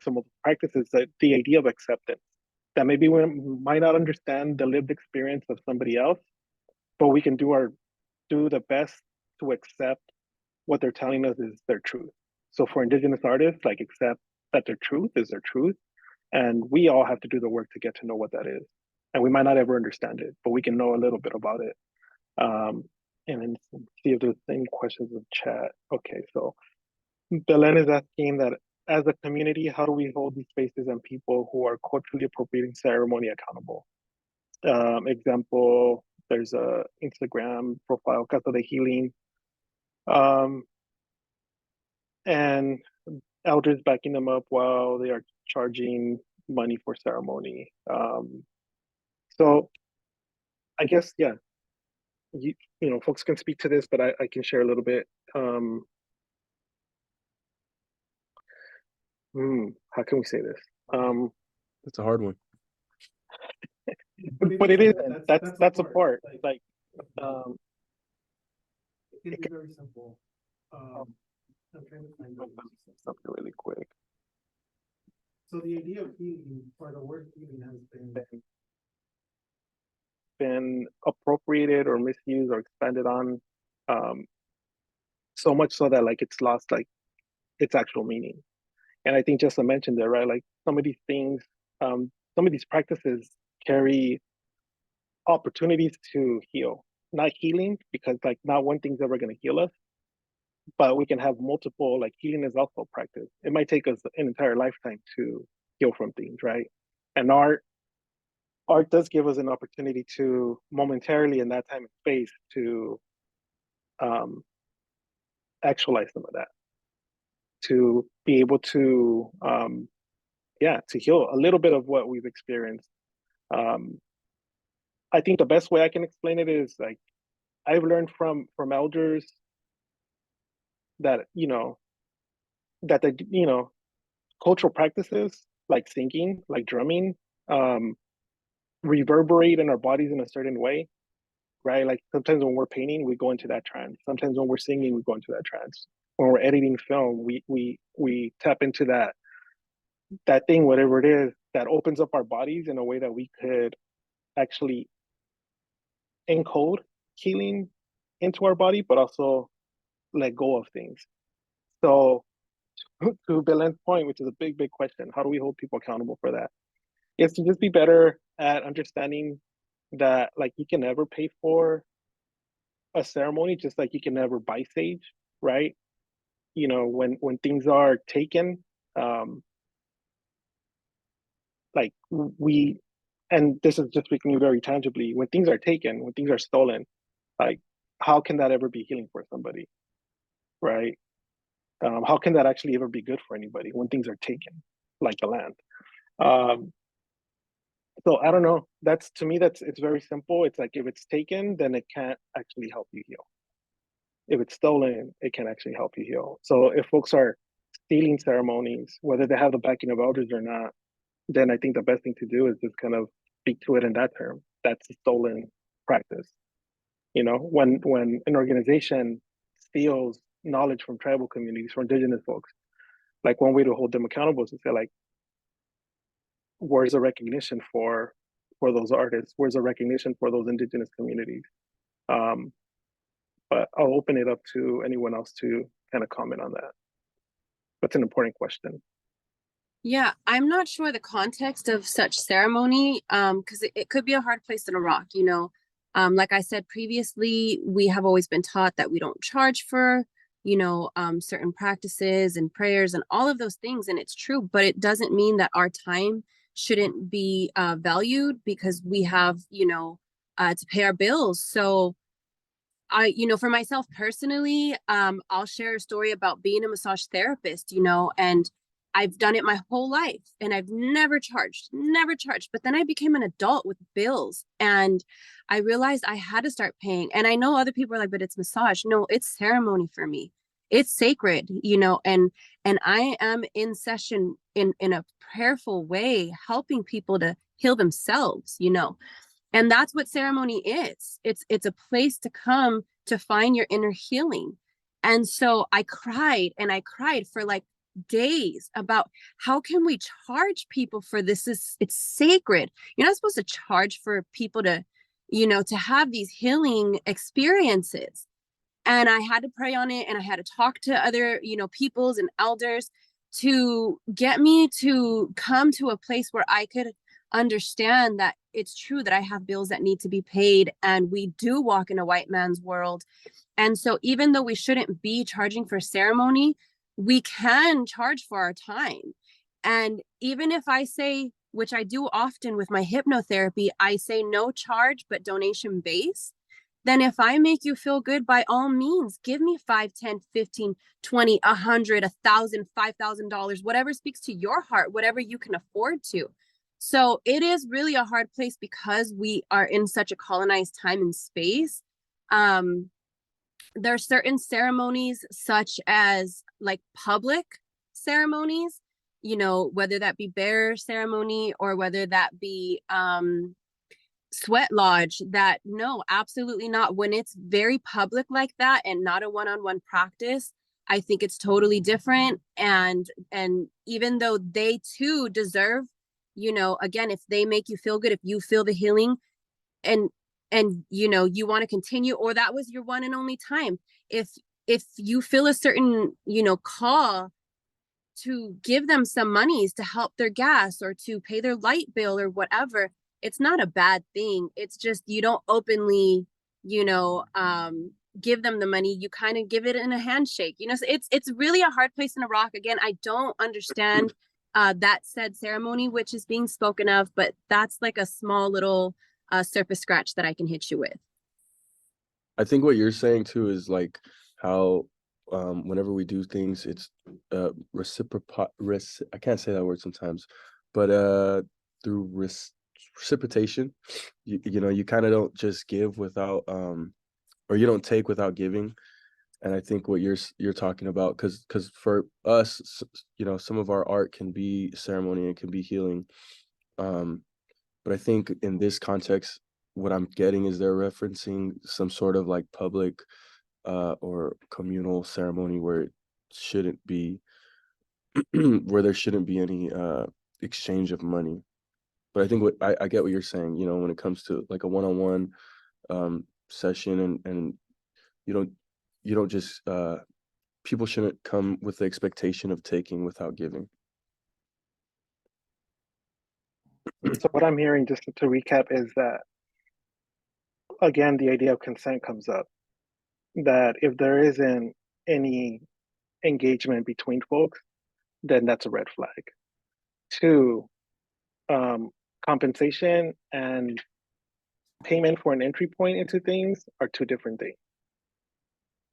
some of the practices that the idea of acceptance, that maybe we might not understand the lived experience of somebody else, but we can do the best to accept what they're telling us is their truth. So for Indigenous artists, like accept that their truth is their truth. And we all have to do the work to get to know what that is. And we might not ever understand it, but we can know a little bit about it. And then see if there's any questions in chat. Okay, so Belen is asking that as a community, how do we hold these spaces and people who are culturally appropriating ceremony accountable? Example, there's a Instagram profile, Casa de Healing, and elders backing them up while they are charging money for ceremony. So I guess, yeah, you know, folks can speak to this, but I can share a little bit. How can we say this? It's a hard one. But it isn't. That's a part. Like, It can be very simple. I'm trying to find out. Something really quick. So the idea of healing, or the word healing, has been appropriated or misused or expanded on, so much so that like it's lost like its actual meaning. And I think just to mention there, right, like some of these things, some of these practices carry opportunities to heal, not healing, because like not one thing's ever going to heal us, but we can have multiple, like healing is also practice. It might take us an entire lifetime to heal from things, right? And art does give us an opportunity to momentarily in that time and space to actualize some of that, to be able to to heal a little bit of what we've experienced. I think the best way I can explain it is like I've learned from elders that that the cultural practices like singing, like drumming, reverberate in our bodies in a certain way, right? Like sometimes when we're painting, we go into that trance. Sometimes when we're singing, we go into that trance. When we're editing film, we tap into that thing, whatever it is, that opens up our bodies in a way that we could actually encode healing into our body, but also let go of things. So to Belen's point, which is a big, big question, how do we hold people accountable for that? Is to just be better at understanding that like you can never pay for a ceremony, just like you can never buy sage, right? When things are taken, like we, and this is just speaking very tangibly, when things are taken, when things are stolen, like how can that ever be healing for somebody, right? How can that actually ever be good for anybody when things are taken, like the land? So I don't know. That's to me, it's very simple. It's like if it's taken, then it can't actually help you heal. If it's stolen, it can actually help you heal. So if folks are stealing ceremonies, whether they have the backing of elders or not, then I think the best thing to do is just kind of speak to it in that term. That's a stolen practice. When an organization steals knowledge from tribal communities, from indigenous folks, like one way to hold them accountable is to say like, where's the recognition for those artists? Where's the recognition for those indigenous communities? But I'll open it up to anyone else to kind of comment on that. That's an important question. Yeah, I'm not sure the context of such ceremony, because it could be a hard place to rock, like I said previously, we have always been taught that we don't charge for, certain practices and prayers and all of those things. And it's true, but it doesn't mean that our time shouldn't be valued because we have, to pay our bills. So for myself personally, I'll share a story about being a massage therapist, and I've done it my whole life and I've never charged. But then I became an adult with bills and I realized I had to start paying. And I know other people are like, but it's massage. No, it's ceremony for me. It's sacred, and I am in session in a prayerful way, helping people to heal themselves, and that's what ceremony is. It's a place to come to find your inner healing. And so I cried for like days about how can we charge people for this? It's sacred. You're not supposed to charge for people to, to have these healing experiences. And I had to pray on it and I had to talk to other, peoples and elders to get me to come to a place where I could understand that it's true that I have bills that need to be paid and we do walk in a white man's world. And so even though we shouldn't be charging for ceremony, we can charge for our time. And even if I say, which I do often with my hypnotherapy, I say no charge, but donation based, then if I make you feel good, by all means, give me 5, 10, 15, 20, 100, 1,000, $5,000, whatever speaks to your heart, whatever you can afford to. So it is really a hard place because we are in such a colonized time and space. There are certain ceremonies such as like public ceremonies, whether that be bearer ceremony or whether that be sweat lodge that no, absolutely not. When it's very public like that and not a one-on-one practice, I think it's totally different. And even though they too deserve, you know, again, if they make you feel good, if you feel the healing and you know, you want to continue, or that was your one and only time, if you feel a certain, you know, call to give them some monies to help their gas or to pay their light bill or whatever, it's not a bad thing. It's just you don't openly, you know, give them the money. You kind of give it in a handshake. You know, so it's really a hard place in Iraq. Again, I don't understand that said ceremony which is being spoken of, but that's like a small little surface scratch that I can hit you with. I think what you're saying too is like how whenever we do things, it's I can't say that word sometimes, but through reciprocation, you know, you kind of don't just give without or you don't take without giving. And I think what you're talking about, because for us, you know, some of our art can be ceremony and can be healing, but I think in this context, what I'm getting is they're referencing some sort of like public or communal ceremony where it shouldn't be where there shouldn't be any exchange of money. But I think what I get what you're saying, you know, when it comes to like a one-on-one session, and you don't just people shouldn't come with the expectation of taking without giving. So what I'm hearing, just to recap, is that again the idea of consent comes up. That if there isn't any engagement between folks, then that's a red flag. Two, compensation and payment for an entry point into things are two different things,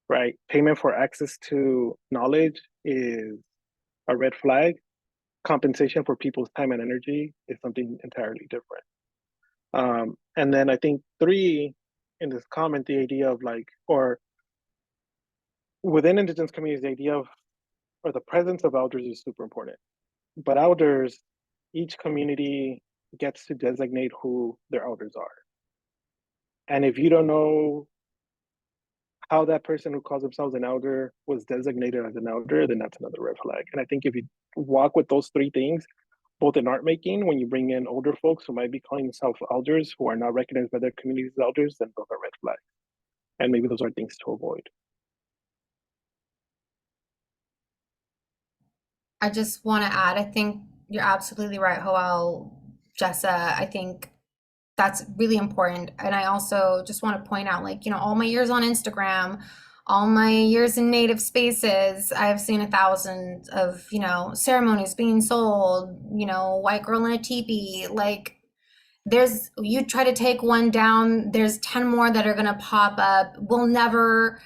right? Payment for access to knowledge is a red flag. Compensation for people's time and energy is something entirely different. And then I think three, in this comment, the idea of like, or within indigenous communities, the idea of, or the presence of elders is super important. But elders, each community gets to designate who their elders are. And if you don't know how that person who calls themselves an elder was designated as an elder, then that's another red flag. And I think if you walk with those three things, both in art making, when you bring in older folks who might be calling themselves elders who are not recognized by their communities as elders, then those are red flags. And maybe those are things to avoid. I just want to add, I think you're absolutely right, Joel, Jessa. I think that's really important. And I also just want to point out, like, you know, all my years on Instagram, all my years in native spaces, I've seen 1,000 of, you know, ceremonies being sold, you know, white girl in a teepee. Like, there's, you try to take one down, there's 10 more that are going to pop up. We'll never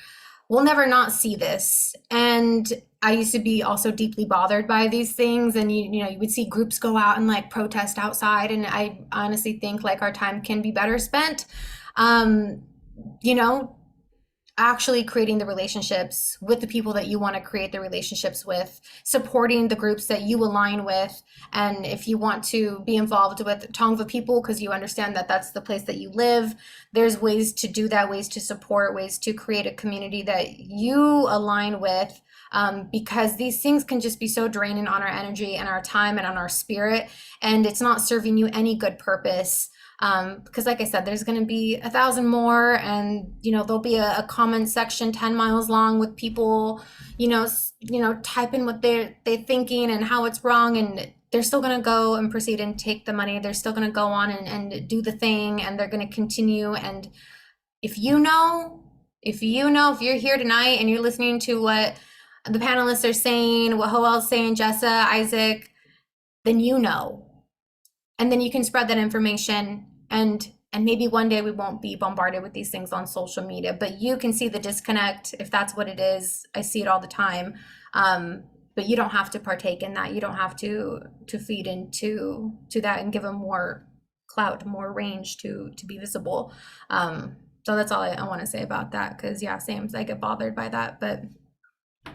not see this. And I used to be also deeply bothered by these things. And you know, you would see groups go out and like protest outside. And I honestly think like our time can be better spent, you know, actually creating the relationships with the people that you want to create the relationships with, supporting the groups that you align with. And if you want to be involved with Tongva people because you understand that that's the place that you live, there's ways to do that, ways to support, ways to create a community that you align with, because these things can just be so draining on our energy and our time and on our spirit, and it's not serving you any good purpose. Because like I said, there's going to be 1,000 more, and you know, there'll be a comment section 10 miles long with people, you know, typing what they're thinking and how it's wrong, and they're still going to go and proceed and take the money. They're still going to go on and do the thing, and they're going to continue. And if you're here tonight and you're listening to what the panelists are saying, what Joel's saying, Jessa, Isaac, then you know. And then you can spread that information, and maybe one day we won't be bombarded with these things on social media, but you can see the disconnect if that's what it is. I see it all the time. But you don't have to partake in that. You don't have to feed into that and give them more clout, more range to be visible. So that's all I want to say about that, because yeah, same, I get bothered by that, but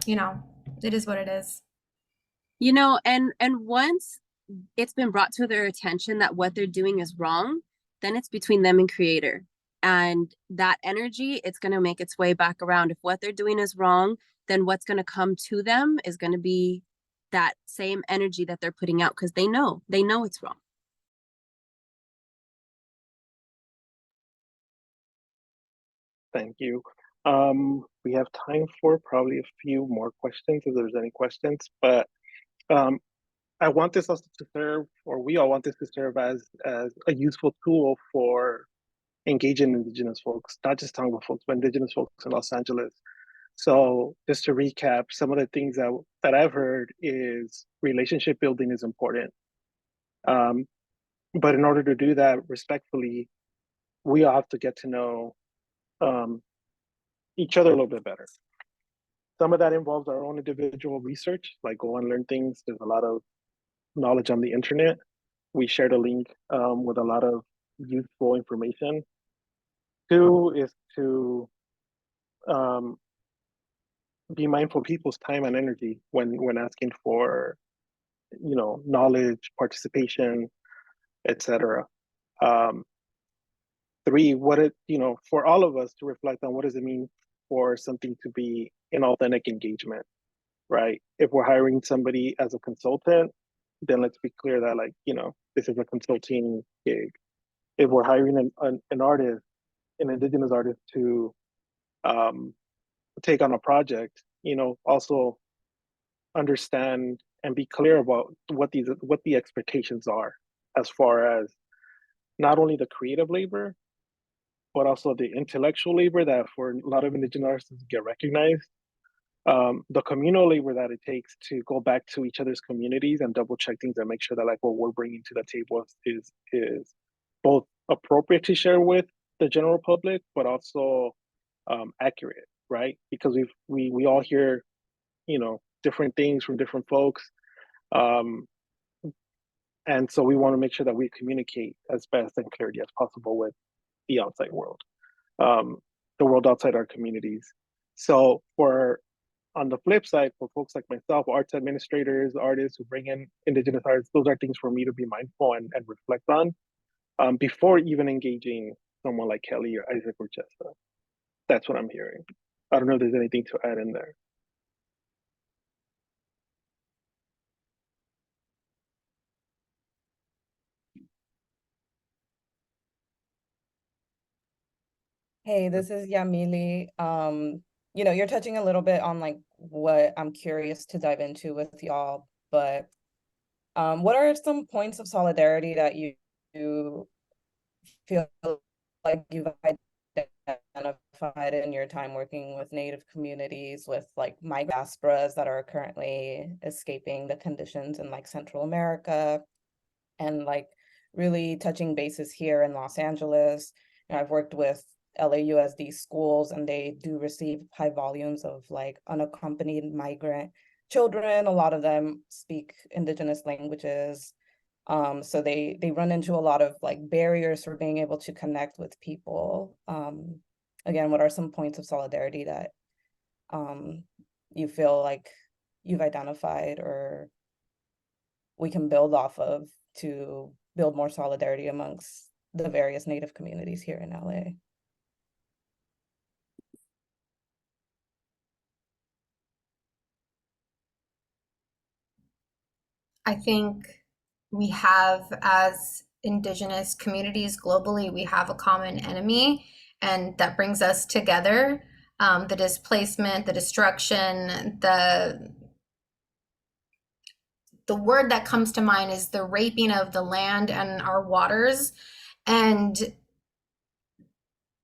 you know, it is what it is. You know, and once it's been brought to their attention that what they're doing is wrong, then it's between them and creator. And that energy, it's going to make its way back around. If what they're doing is wrong, then what's going to come to them is going to be that same energy that they're putting out, because they know it's wrong. Thank you. We have time for probably a few more questions if there's any questions, but I want this also to serve, or we all want this to serve as a useful tool for engaging Indigenous folks, not just Tongva folks, but Indigenous folks in Los Angeles. So just to recap, some of the things that I've heard is relationship building is important. But in order to do that respectfully, we all have to get to know each other a little bit better. Some of that involves our own individual research, like go and learn things. There's a lot of knowledge on the internet. We shared a link with a lot of useful information. Two is to be mindful of people's time and energy when asking for, knowledge, participation, etc. Three, for all of us to reflect on what does it mean for something to be an authentic engagement, right? If we're hiring somebody as a consultant, then let's be clear that this is a consulting gig. If we're hiring an artist, an Indigenous artist to take on a project, also understand and be clear about what the expectations are as far as not only the creative labor, but also the intellectual labor that for a lot of Indigenous artists get recognized. The communal labor that it takes to go back to each other's communities and double check things and make sure that what we're bringing to the table is both appropriate to share with the general public, but also accurate, right? Because we all hear, different things from different folks. And so we want to make sure that we communicate as best and clarity as possible with the outside world, the world outside our communities. So on the flip side, for folks like myself, arts administrators, artists who bring in Indigenous artists, those are things for me to be mindful and reflect on before even engaging someone like Kelly or Isaac or Jessa. That's what I'm hearing. I don't know if there's anything to add in there. Hey, this is Yamili. You're touching a little bit on like what I'm curious to dive into with y'all, but what are some points of solidarity that you feel like you've identified in your time working with Native communities, with like migrant diasporas that are currently escaping the conditions in like Central America, and like really touching bases here in Los Angeles? I've worked with LAUSD schools, and they do receive high volumes of like unaccompanied migrant children. A lot of them speak Indigenous languages. So they run into a lot of like barriers for being able to connect with people. Again, what are some points of solidarity that you feel like you've identified or we can build off of to build more solidarity amongst the various Native communities here in LA? I think we have, as Indigenous communities globally, we have a common enemy, and that brings us together. The displacement, the destruction, the word that comes to mind is the raping of the land and our waters, and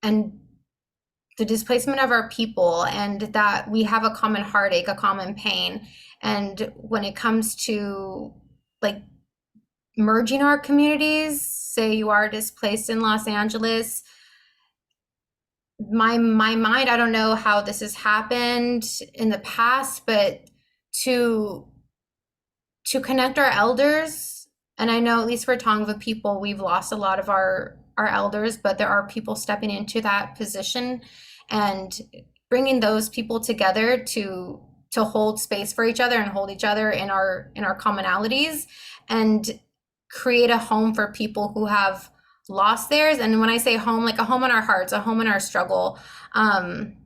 the displacement of our people, and that we have a common heartache, a common pain. And when it comes to like merging our communities, say you are displaced in Los Angeles, my mind, I don't know how this has happened in the past, but to connect our elders, and I know at least for Tongva people, we've lost a lot of our elders, but there are people stepping into that position and bringing those people together to hold space for each other and hold each other in our commonalities and create a home for people who have lost theirs. And when I say home, like a home in our hearts, a home in our struggle, and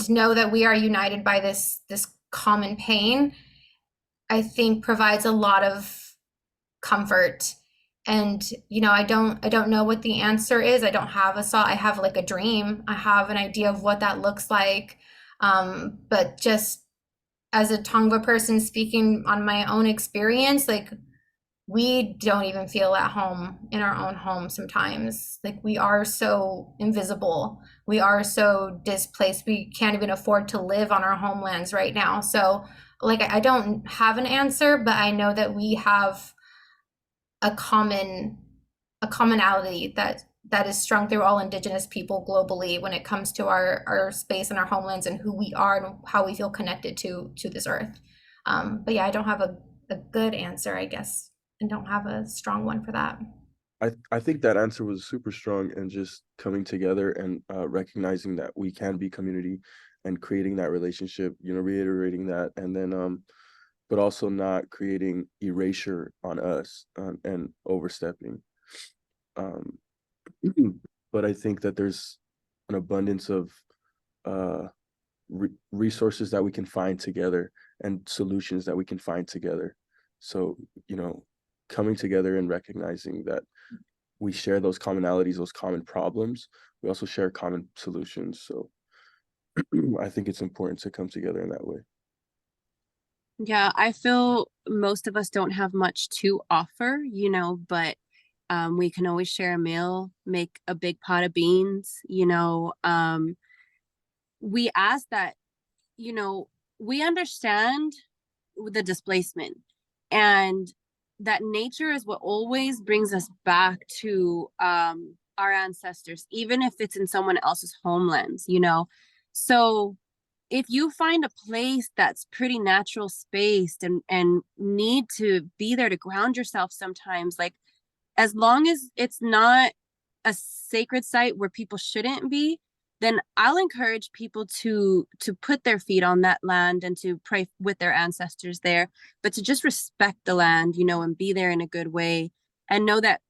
know that we are united by this common pain, I think provides a lot of comfort. And I don't know what the answer is. I don't have I have like a dream. I have an idea of what that looks like. But just as a Tongva person speaking on my own experience, like we don't even feel at home in our own home sometimes. Like we are so invisible. We are so displaced. We can't even afford to live on our homelands right now. So like I don't have an answer, but I know that we have a commonality that is strung through all Indigenous people globally when it comes to our space and our homelands and who we are and how we feel connected to this earth. But yeah, I don't have a good answer, I guess, and don't have a strong one for that. I think that answer was super strong, and just coming together and recognizing that we can be community and creating that relationship, reiterating that, and then but also not creating erasure on us and overstepping. But I think that there's an abundance of resources that we can find together and solutions that we can find together. So, coming together and recognizing that we share those commonalities, those common problems, we also share common solutions. So I think it's important to come together in that way. Yeah, I feel most of us don't have much to offer, but we can always share a meal, make a big pot of beans, we ask that, we understand the displacement, and that nature is what always brings us back to our ancestors, even if it's in someone else's homelands, So if you find a place that's pretty natural spaced and need to be there to ground yourself sometimes, like as long as it's not a sacred site where people shouldn't be, then I'll encourage people to put their feet on that land and to pray with their ancestors there, but to just respect the land, and be there in a good way, and know that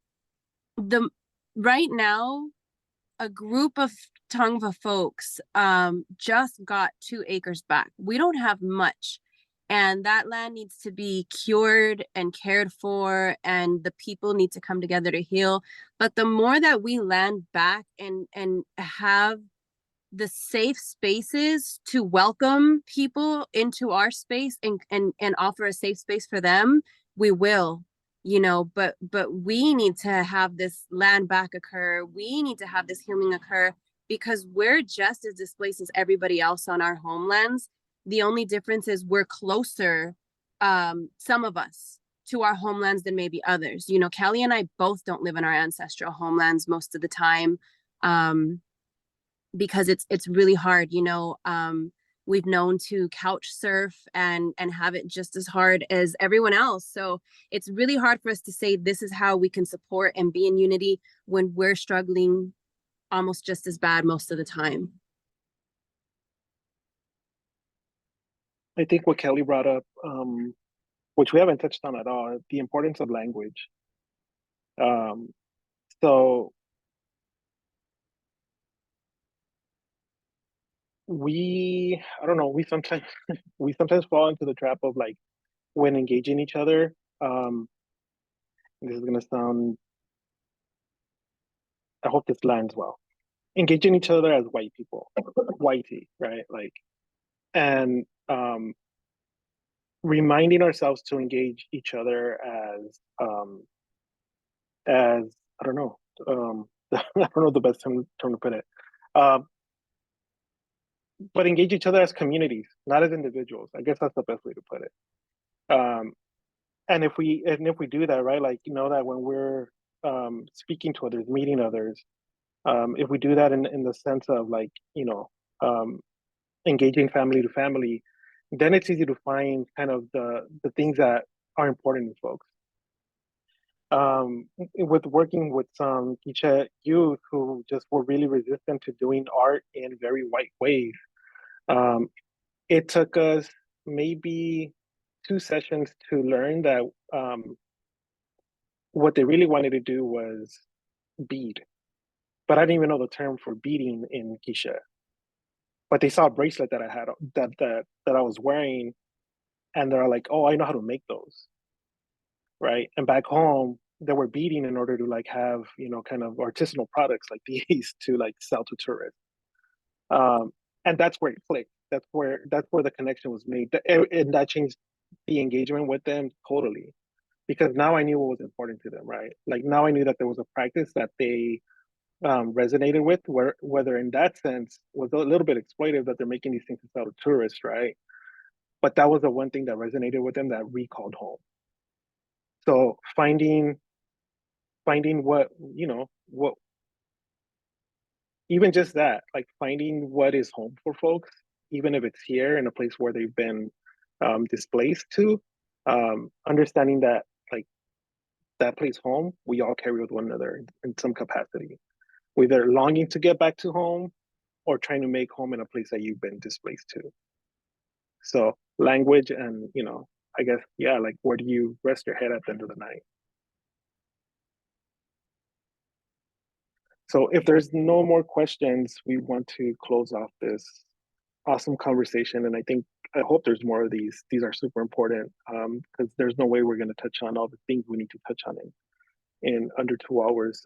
right now a group of Tongva folks just got 2 acres back. We don't have much, and that land needs to be cured and cared for, and the people need to come together to heal. But the more that we land back and have the safe spaces to welcome people into our space and offer a safe space for them, we will, but we need to have this land back occur. We need to have this healing occur, because we're just as displaced as everybody else on our homelands. The only difference is we're closer, some of us, to our homelands than maybe others. Kelly and I both don't live in our ancestral homelands most of the time, because it's really hard. We've known to couch surf and have it just as hard as everyone else. So it's really hard for us to say this is how we can support and be in unity when we're struggling almost just as bad most of the time. I think what Kelly brought up, which we haven't touched on at all, the importance of language. So I don't know, we sometimes fall into the trap of, like, when engaging each other, this is gonna sound, I hope this lands well. Engaging each other as white people, whitey, right? Like, and reminding ourselves to engage each other as I don't know, I don't know the best term to put it, but engage each other as communities, not as individuals. I guess that's the best way to put it. And if we do that, right, like, that when we're speaking to others, meeting others, if we do that in the sense of, like, engaging family to family, then it's easy to find kind of the things that are important to folks. With working with some Quiche youth who just were really resistant to doing art in very white ways, it took us maybe 2 sessions to learn that what they really wanted to do was bead, but I didn't even know the term for beading in Quiche. But they saw a bracelet that I had that I was wearing, and they're like, "Oh, I know how to make those." Right. And back home, they were beading in order to like have, kind of artisanal products like these to like sell to tourists. And that's where it clicked. That's where the connection was made. And that changed the engagement with them totally. Because now I knew what was important to them, right? Like now I knew that there was a practice that they resonated with, whether in that sense was a little bit exploitive that they're making these things to sell to tourists, right? But that was the one thing that resonated with them that recalled home. So finding what what even just that, like finding what is home for folks, even if it's here in a place where they've been displaced to, understanding that like that place home we all carry with one another in some capacity, whether longing to get back to home or trying to make home in a place that you've been displaced to. So language and I guess, yeah, like where do you rest your head at the end of the night? So if there's no more questions, we want to close off this awesome conversation. And I hope there's more of these. These are super important because there's no way we're going to touch on all the things we need to touch on in under 2 hours.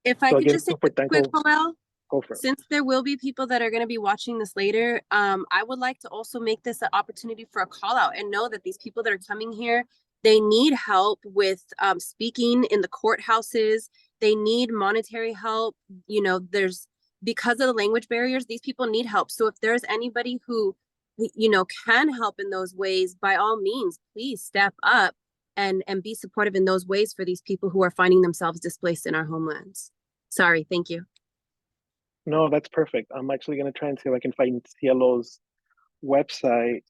If I So could again, just say super quick, thankful. Joel, Go for it. since there will be people that are going to be watching this later, I would like to also make this an opportunity for a call out and know that these people that are coming here, they need help with speaking in the courthouses. They need monetary help. There's because of the language barriers, these people need help. So if there's anybody who, can help in those ways, by all means, please step up and be supportive in those ways for these people who are finding themselves displaced in our homelands. Sorry, thank you. No, that's perfect. I'm actually going to try and see if I can find Cielo's website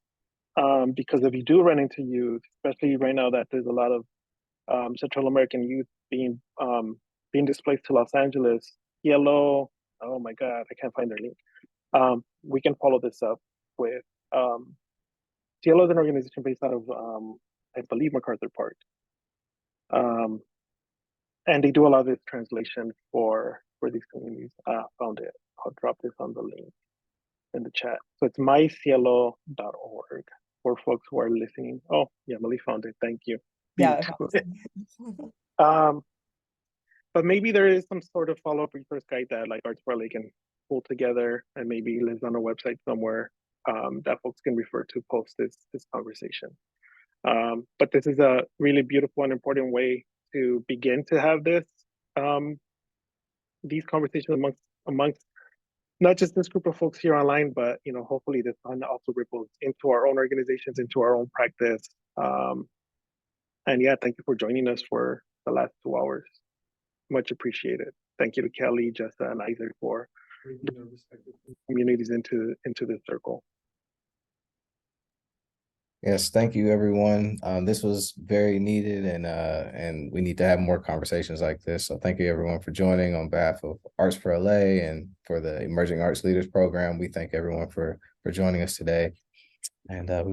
because if you do run into youth, especially right now that there's a lot of Central American youth being displaced to Los Angeles, Cielo, oh my God, I can't find their link. We can follow this up with Cielo is an organization based out of I believe MacArthur Park. And they do a lot of this translation for these communities. Found it. I'll drop this on the link in the chat. So it's mycielo.org for folks who are listening. Oh, yeah, Emily found it. Thank you. Yeah. But maybe there is some sort of follow-up resource guide that like Arts for LA can pull together and maybe lives on a website somewhere that folks can refer to post this conversation. But this is a really beautiful and important way to begin to have this these conversations amongst not just this group of folks here online, but hopefully this also ripples into our own organizations, into our own practice. And yeah, thank you for joining us for the last 2 hours. Much appreciated. Thank you to Kelly, Jessa, and Isaac for bringing our respective communities into this circle. Yes, thank you, everyone. This was very needed, and we need to have more conversations like this. So thank you, everyone, for joining on behalf of Arts for LA and for the Emerging Arts Leaders Program. We thank everyone for joining us today, and we